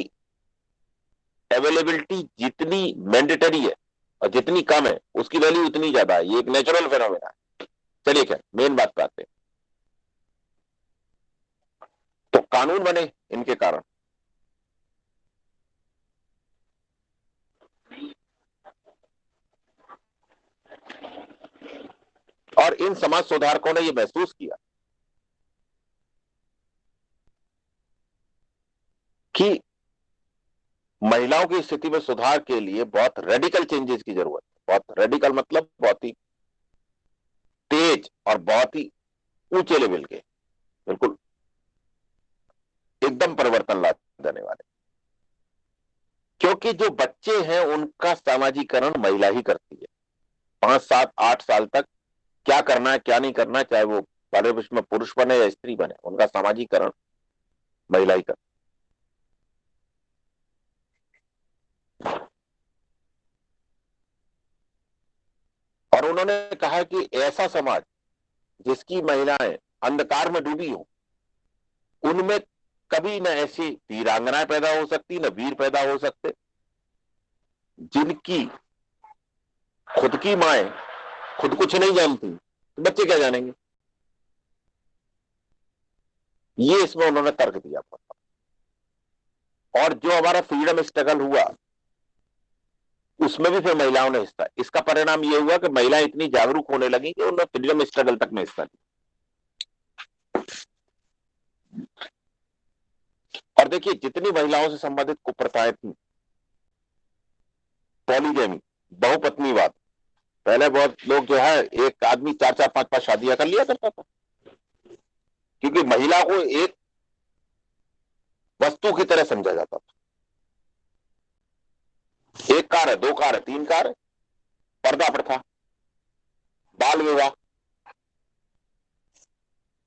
अवेलेबिलिटी जितनी मैंडेटरी है और जितनी कम है उसकी वैल्यू उतनी ज्यादा है। ये एक नेचुरल फेनोमेना है। चलिए क्या मेन बात पे आते हैं। तो कानून बने इनके कारण। और इन समाज सुधारकों ने यह महसूस किया कि महिलाओं की स्थिति में सुधार के लिए बहुत रेडिकल चेंजेस की जरूरत है। बहुत रेडिकल मतलब बहुत ही तेज और बहुत ही ऊंचे लेवल के, बिल्कुल एकदम परिवर्तन ला देने वाले। क्योंकि जो बच्चे हैं उनका सामाजिकरण महिला ही करती है। 5, 7, 8 साल तक क्या करना है क्या नहीं करना, चाहे वो परिवेश में पुरुष बने या स्त्री बने, उनका सामाजिकरण महिला ही करती है। और उन्होंने कहा कि ऐसा समाज जिसकी महिलाएं अंधकार में डूबी हो, उनमें कभी न ऐसी वीरांगनाएं पैदा हो सकती न वीर पैदा हो सकते जिनकी खुद की माएं खुद कुछ नहीं जानती तो बच्चे क्या जानेंगे। ये इसमें उन्होंने तर्क दिया। और जो हमारा फ्रीडम स्ट्रगल हुआ उसमें भी फिर महिलाओं ने हिस्सा, इसका परिणाम यह हुआ कि महिलाएं इतनी जागरूक होने लगी कि उन्होंने फ्रीडम स्ट्रगल तक में हिस्सा लिया। और देखिए जितनी महिलाओं से संबंधित कुप्रथाएं थी, पॉलीगैमी, बहुपत्नीवाद, पहले बहुत लोग जो है एक आदमी 4-4, 5-5 शादियां कर लिया करता था, क्योंकि महिला को एक वस्तु की तरह समझा जाता था। एक कार है, 2 कार है, 3 कार है। पर्दा प्रथा, बाल विवाह,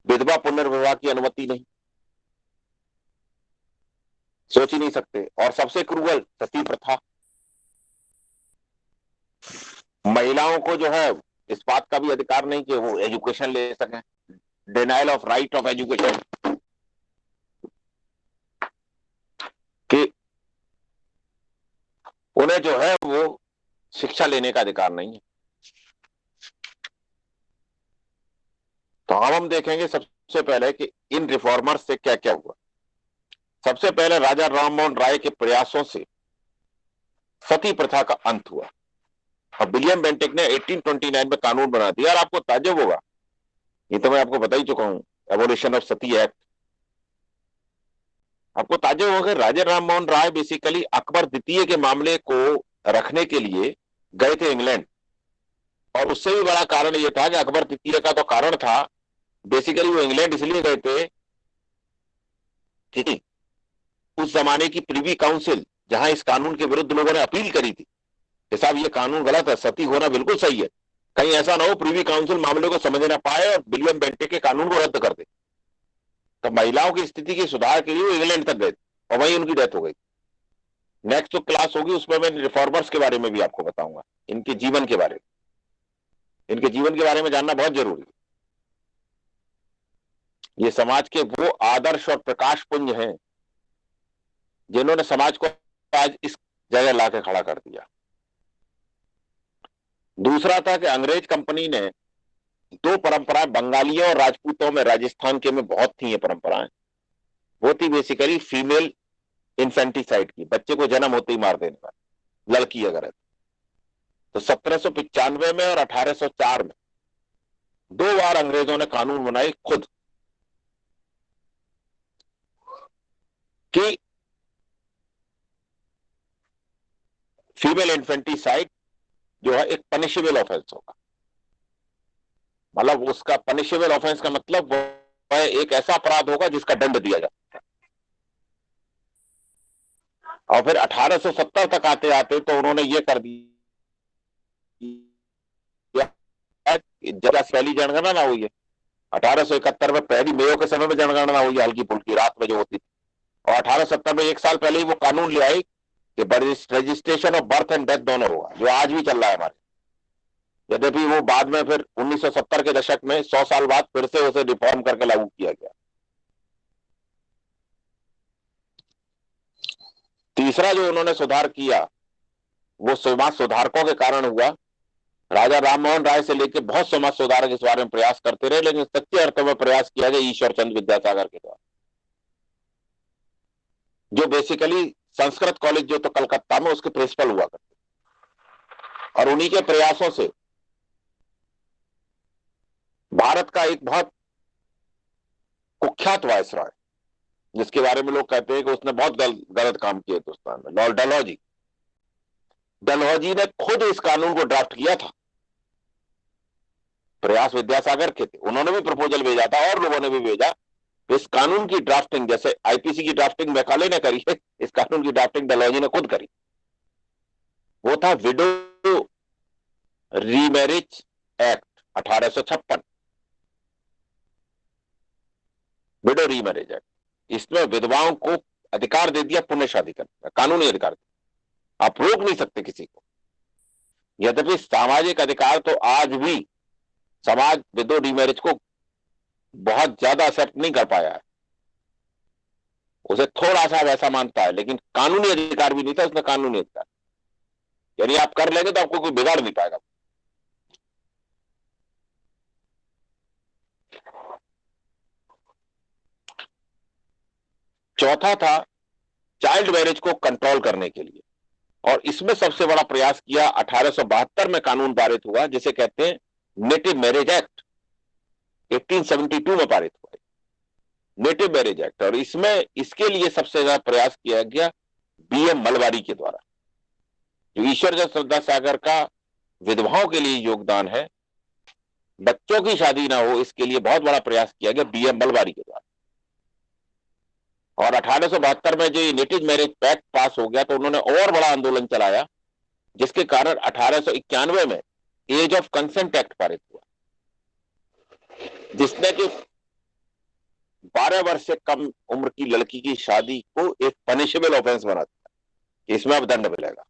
विधवा पुनर्विवाह की अनुमति नहीं, सोच ही नहीं सकते। और सबसे क्रूअल सती प्रथा। महिलाओं को जो है इस बात का भी अधिकार नहीं कि वो एजुकेशन ले सकें। Denial of right of education, कि उन्हें जो है वो शिक्षा लेने का अधिकार नहीं है। तो हम देखेंगे सबसे पहले कि इन रिफॉर्मर्स से क्या क्या हुआ। सबसे पहले राजा राममोहन राय के प्रयासों से सती प्रथा का अंत हुआ और विलियम बेंटिक ने 1829 में कानून बना दिया। और आपको ताज्जुब होगा, ये तो मैं आपको बता ही चुका हूं, एबोलिशन ऑफ सती एक्ट। आपको ताज्जुब होगा, राजा राममोहन राय बेसिकली अकबर द्वितीय के मामले को रखने के लिए गए थे इंग्लैंड। और उससे भी बड़ा कारण यह था कि अकबर द्वितीय का तो कारण था, बेसिकली वो इंग्लैंड इसलिए गए थे कि उस जमाने की प्रिवी काउंसिल, जहां इस कानून के विरुद्ध लोगों ने अपील करी थी कि साहब ये कानून गलत है, सती होना बिल्कुल सही है, कहीं ऐसा ना हो प्रिवी काउंसिल मामले को समझ ना पाए और विलियम बेंटिक के कानून को रद्द कर दे। तो महिलाओं की स्थिति के सुधार के लिए वो इंग्लैंड तक गए और वहीं उनकी डेथ हो गई। नेक्स्ट जो क्लास होगी उसमें मैं रिफॉर्मर्स के बारे में भी आपको बताऊंगा, इनके जीवन के बारे में। इनके जीवन के बारे में जानना बहुत जरूरी है। ये समाज के वो आदर्श और प्रकाश पुंज हैं जिन्होंने समाज को आज इस जगह लाके खड़ा कर दिया। दूसरा था कि अंग्रेज कंपनी ने दो परंपराएं बंगालियों और राजपूतों में, राजस्थान के में बहुत थी ये परंपराएं। वो थी बेसिकली फीमेल इन्फेंटिसाइड की, बच्चे को जन्म होते ही मार देने का, लड़की अगर है तो। 1795 में और 1804 में दो बार अंग्रेजों ने कानून बनाए खुद कि फीमेल इन्फेंटिसाइड जो है एक पनिशेबल ऑफेंस होगा। मतलब उसका पनिशेबल ऑफेंस का मतलब वह एक ऐसा अपराध होगा जिसका दंड दिया जाता है। और फिर 1870 तक आते आते तो उन्होंने ये कर दिया, जब पहली जनगणना हुई है 1871 में, पहली मेयो के समय में जनगणना हुई है, हल्की फुल्की रात में जो होती थी। और 1870 में, एक साल पहले ही वो कानून ले आई कि registration of birth and death दोनों होगा, जो आज भी चल रहा है हमारे। यद्यपि वो बाद में फिर 1970 के दशक में 100 साल बाद फिर से उसे रिफॉर्म करके लागू किया गया। तीसरा जो उन्होंने सुधार किया वो समाज सुधारकों के कारण हुआ। राजा राममोहन राय से लेकर बहुत समाज सुधारक इस बारे में प्रयास करते रहे, लेकिन सच्चे अर्थों में प्रयास किया गया ईश्वर चंद्र विद्यासागर के द्वारा, जो बेसिकली संस्कृत कॉलेज जो तो कलकत्ता में उसके प्रिंसिपल हुआ करते। और उन्हीं के प्रयासों से भारत का एक बहुत कुख्यात वायसराय, जिसके बारे में लोग कहते हैं कि उसने बहुत गलत काम किया हिंदुस्तान में, लॉर्ड डलहौजी, डलहौजी ने खुद इस कानून को ड्राफ्ट किया था। प्रयास विद्यासागर के थे, उन्होंने भी प्रपोजल भेजा था और लोगों ने भी भेजा। इस कानून की ड्राफ्टिंग, जैसे आईपीसी की ड्राफ्टिंग मैकाले ने करी है, इस कानून की ड्राफ्टिंग डलहौजी ने खुद करी। वो था window remarriage act 1856, window remarriage act. इसमें विधवाओं को अधिकार दे दिया पुण्य शादी करने का, कानूनी अधिकार दिया। आप रोक नहीं सकते किसी को। यद्यपि सामाजिक अधिकार तो आज भी समाज विडो रीमैरिज को बहुत ज्यादा एक्सेप्ट नहीं कर पाया है, उसे थोड़ा सा वैसा मानता है, लेकिन कानूनी अधिकार भी नहीं था उसमें। कानूनी अधिकार यानी आप कर लेंगे तो आपको कोई बिगाड़ नहीं पाएगा। चौथा था चाइल्ड मैरिज को कंट्रोल करने के लिए, और इसमें सबसे बड़ा प्रयास किया 1872 में कानून पारित हुआ जिसे कहते हैं नेटिव मैरिज एक्ट, 1872 में पारित हुआ नेटिव मैरिज एक्ट। और इसमें इसके लिए सबसे ज्यादा प्रयास किया गया बीएम मलबारी के द्वारा। जो ईश्वर चंद्र विद्यासागर का विधवाओं के लिए योगदान है, बच्चों की शादी ना हो, इसके लिए बहुत बड़ा प्रयास किया गया बीएम मलबारी के द्वारा। और 1872 में जो नेटिव मैरिज एक्ट पास हो गया तो उन्होंने और बड़ा आंदोलन चलाया, जिसके कारण 1891 में एज ऑफ कंसेंट एक्ट पारित हुआ, जिसने कि 12 वर्ष से कम उम्र की लड़की की शादी को एक पनिशेबल ऑफेंस बना दिया, इसमें अब दंड मिलेगा।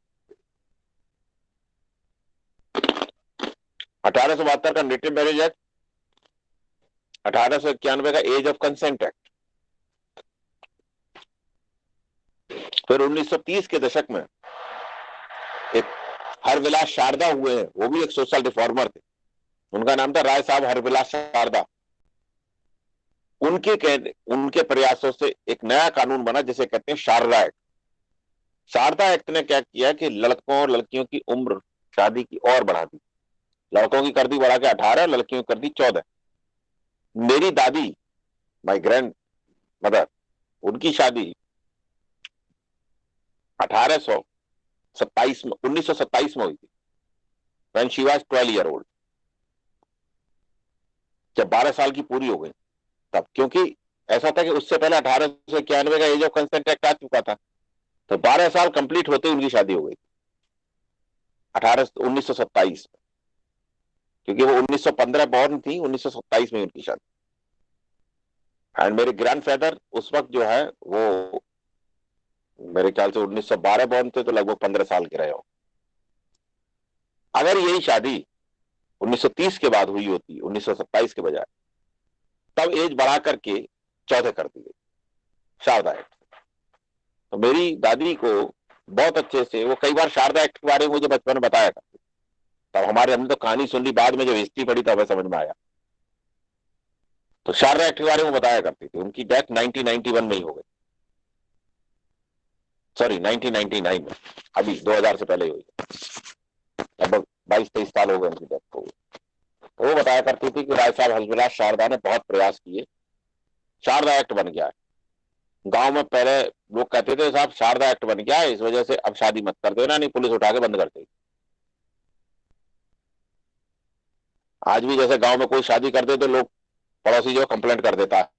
1872 का नेटिव मैरिज एक्ट, 1891 का एज ऑफ कंसेंट एक्ट। फिर 1930 के दशक में एक हरविलास शारदा हुए हैं, वो भी एक सोशल रिफॉर्मर थे, उनका नाम था राय साहब हरविलास शारदा। उनके प्रयासों से एक नया कानून बना जिसे कहते हैं शारदा एक्ट। शारदा एक्ट ने क्या किया कि लड़कों और लड़कियों की उम्र शादी की और बढ़ा दी। लड़कों की कर दी बढ़ा के 18, लड़कियों की कर दी 14। मेरी दादी, माय ग्रैंड मदर, उनकी शादी 1927 में हुई थी, when she was 12 year old. जब 12 साल की पूरी हो गई तब, क्योंकि ऐसा था कि उससे पहले 1891 का एज ऑफ कंसेंट एक्ट आ चुका था, तो 12 साल कंप्लीट होते उनकी शादी हो गई 1927 में, क्योंकि वो 1915 बॉर्न थी, 1927 में उनकी शादी। एंड मेरे ग्रैंडफादर उस वक्त जो है वो मेरे ख्याल से 1912 बॉर्न थे, तो लगभग 15 साल के रहे हो। अगर यही शादी 1930 के बाद हुई होती, 1927 के बजाय, तब एज बढ़ा करके 14 कर दी गई शारदा एक्ट। तो मेरी दादी को बहुत अच्छे से वो कई बार शारदा एक्ट के बारे में मुझे बचपन में बताया करती। तब हमारे हमने तो कहानी सुन ली, बाद में जब हिस्ट्री पढ़ी तब समझ में आया। तो शारदा एक्ट के बारे में बताया करती थी। उनकी डेथ 1991 में ही हो गई, सॉरी 1999 में, अभी 2000 से पहले ही हुई, लगभग 22-23 साल हो गए उनकी डेथ को। तो वो बताया करती थी कि राय साहब हंसविलास शारदा ने बहुत प्रयास किए, शारदा एक्ट बन गया है। गांव में पहले लोग कहते थे साहब शारदा एक्ट बन गया है, इस वजह से अब शादी मत कर देना, नहीं पुलिस उठा के बंद कर देगी। आज भी जैसे गांव में कोई शादी कर दे तो लोग, पड़ोसी जो कंप्लेंट कर देता है।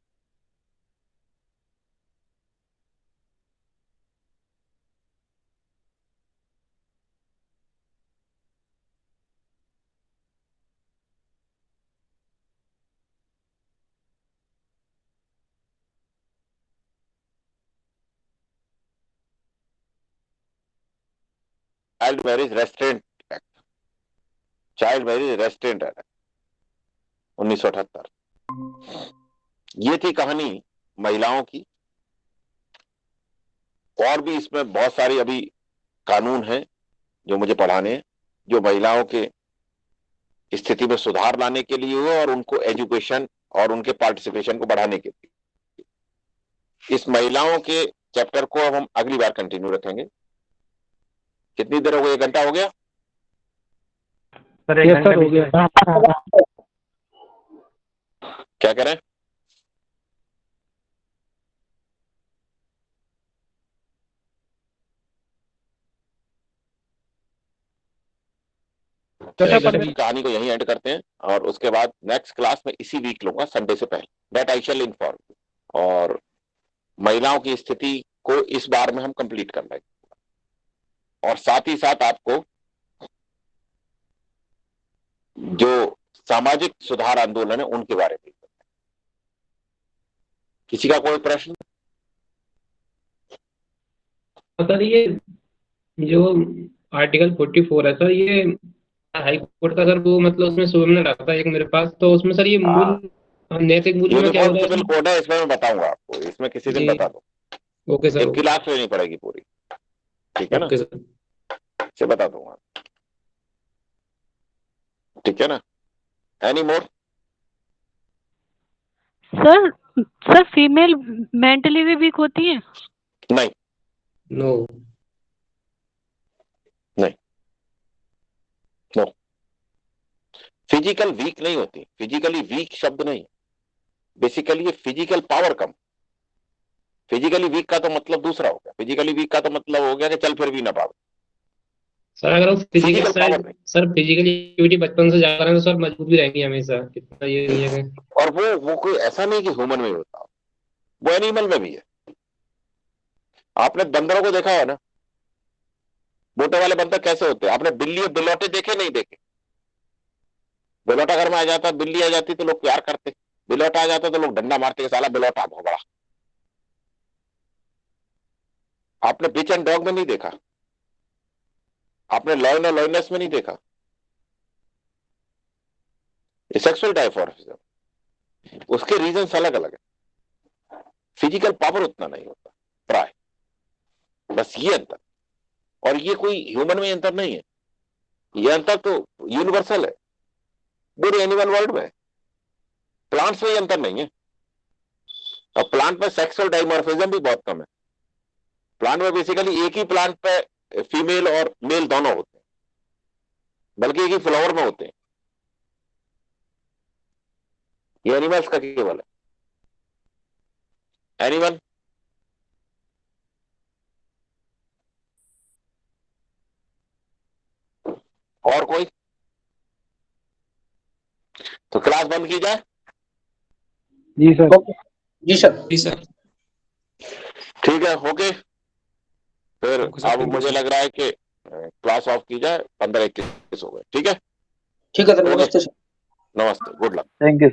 Child marriage restaurant act, child marriage restaurant act 1978। ये थी कहानी महिलाओं की। और भी इसमें बहुत सारी अभी कानून हैं जो मुझे पढ़ाने हैं, जो महिलाओं के स्थिति में सुधार लाने के लिए हो और उनको एजुकेशन और उनके पार्टिसिपेशन को बढ़ाने के लिए। इस महिलाओं के चैप्टर को अब हम अगली बार कंटिन्यू रखेंगे। कितनी देर हो गई? 1 घंटा हो गया?
सर 1
यस
घंटा
सर, हो
बीच में।
गया।
क्या कह रहे हैं? कहानी को यहीं एंड करते हैं और उसके बाद नेक्स्ट क्लास में इसी वीक लूंगा, संडे से पहले, दैट आई शैल इन्फॉर्म। और महिलाओं की स्थिति को इस बार में हम कंप्लीट कर लेंगे और साथ ही साथ आपको जो सामाजिक सुधार आंदोलन है उनके बारे में। किसी का कोई प्रश्न?
सर ये जो आर्टिकल 44 है सर, ये हाई कोर्ट का सर, वो मतलब उसमें सुनने रखा था एक मेरे पास, तो उसमें सर ये मूल नैतिक मूल्य में क्या
यूनिफॉर्म
होता
सिविल
है?
कोड है, इसमें मैं बताऊंगा आपको, इसमें किसी दिन
जी
बता दो।
Okay sir.
एक क्लास लेनी पड़ेगी पूरी, ठीक है ना?
Okay sir.
से बता दूंगा, ठीक है ना? Any more?
Sir sir female mentally भी वीक होती है?
नहीं
नो।
नहीं, नो, फिजिकल वीक नहीं होती। फिजिकली वीक शब्द नहीं, बेसिकली ये फिजिकल पावर कम। फिजिकली वीक का तो मतलब दूसरा हो गया। फिजिकली वीक का तो मतलब हो गया कि चल फिर भी ना पाओ।
सर अगर वो फिजिकल
फिजिकल पावर
साइड
नहीं।
सर फिजिकल एक्टिविटी बचपन से ज्यादा करें तो सर मजबूत भी रहेंगी हमेशा, कितना ये नहीं है कि
और वो कोई ऐसा नहीं कि ह्यूमन में होता, वो एनिमल में भी है। आपने बंदरों को देखा है ना, मोटे वाले बंदर कैसे होते हैं? आपने बिल्ली और बिलौटे देखे? नहीं देखे? बिलौटा घर में आ जाता, बिल्ली आ जाती तो लोग प्यार करते, बिलौटा आ जाता तो लोग डंडा मारते कि साला बिलौटा बहुत बड़ा। आपने बिच एंड डॉग में नहीं देखा? आपने लॉयन और लॉयनेस में नहीं देखा? ये सेक्सुअल डायफॉर्मिज्म, उसके रीजन अलग अलग है। फिजिकल पावर उतना नहीं होता प्राय, बस ये अंतर। और ये कोई ह्यूमन में अंतर नहीं है, ये अंतर तो यूनिवर्सल है पूरे एनिमल वर्ल्ड में। प्लांट्स में ये अंतर नहीं है। और प्लांट में सेक्सुअल डाइमॉर्फिज्म भी बहुत कम है। प्लांट में बेसिकली एक ही प्लांट पे फीमेल और मेल दोनों होते हैं, बल्कि एक ही फ्लावर में होते हैं। ये एनिमल्स का केवल है। एनिमल और कोई? तो क्लास बंद की जाए?
जी सर।
जी सर। जी सर।
ठीक है, ओके। फिर
ओके सर,
अब
थैंक यू
मुझे
सर।
लग रहा है कि क्लास ऑफ की जाए। 15-21 हो गए, ठीक है?
ठीक है सर,
ओके,
नमस्ते सर।
नमस्ते, गुड लक।
Thank you.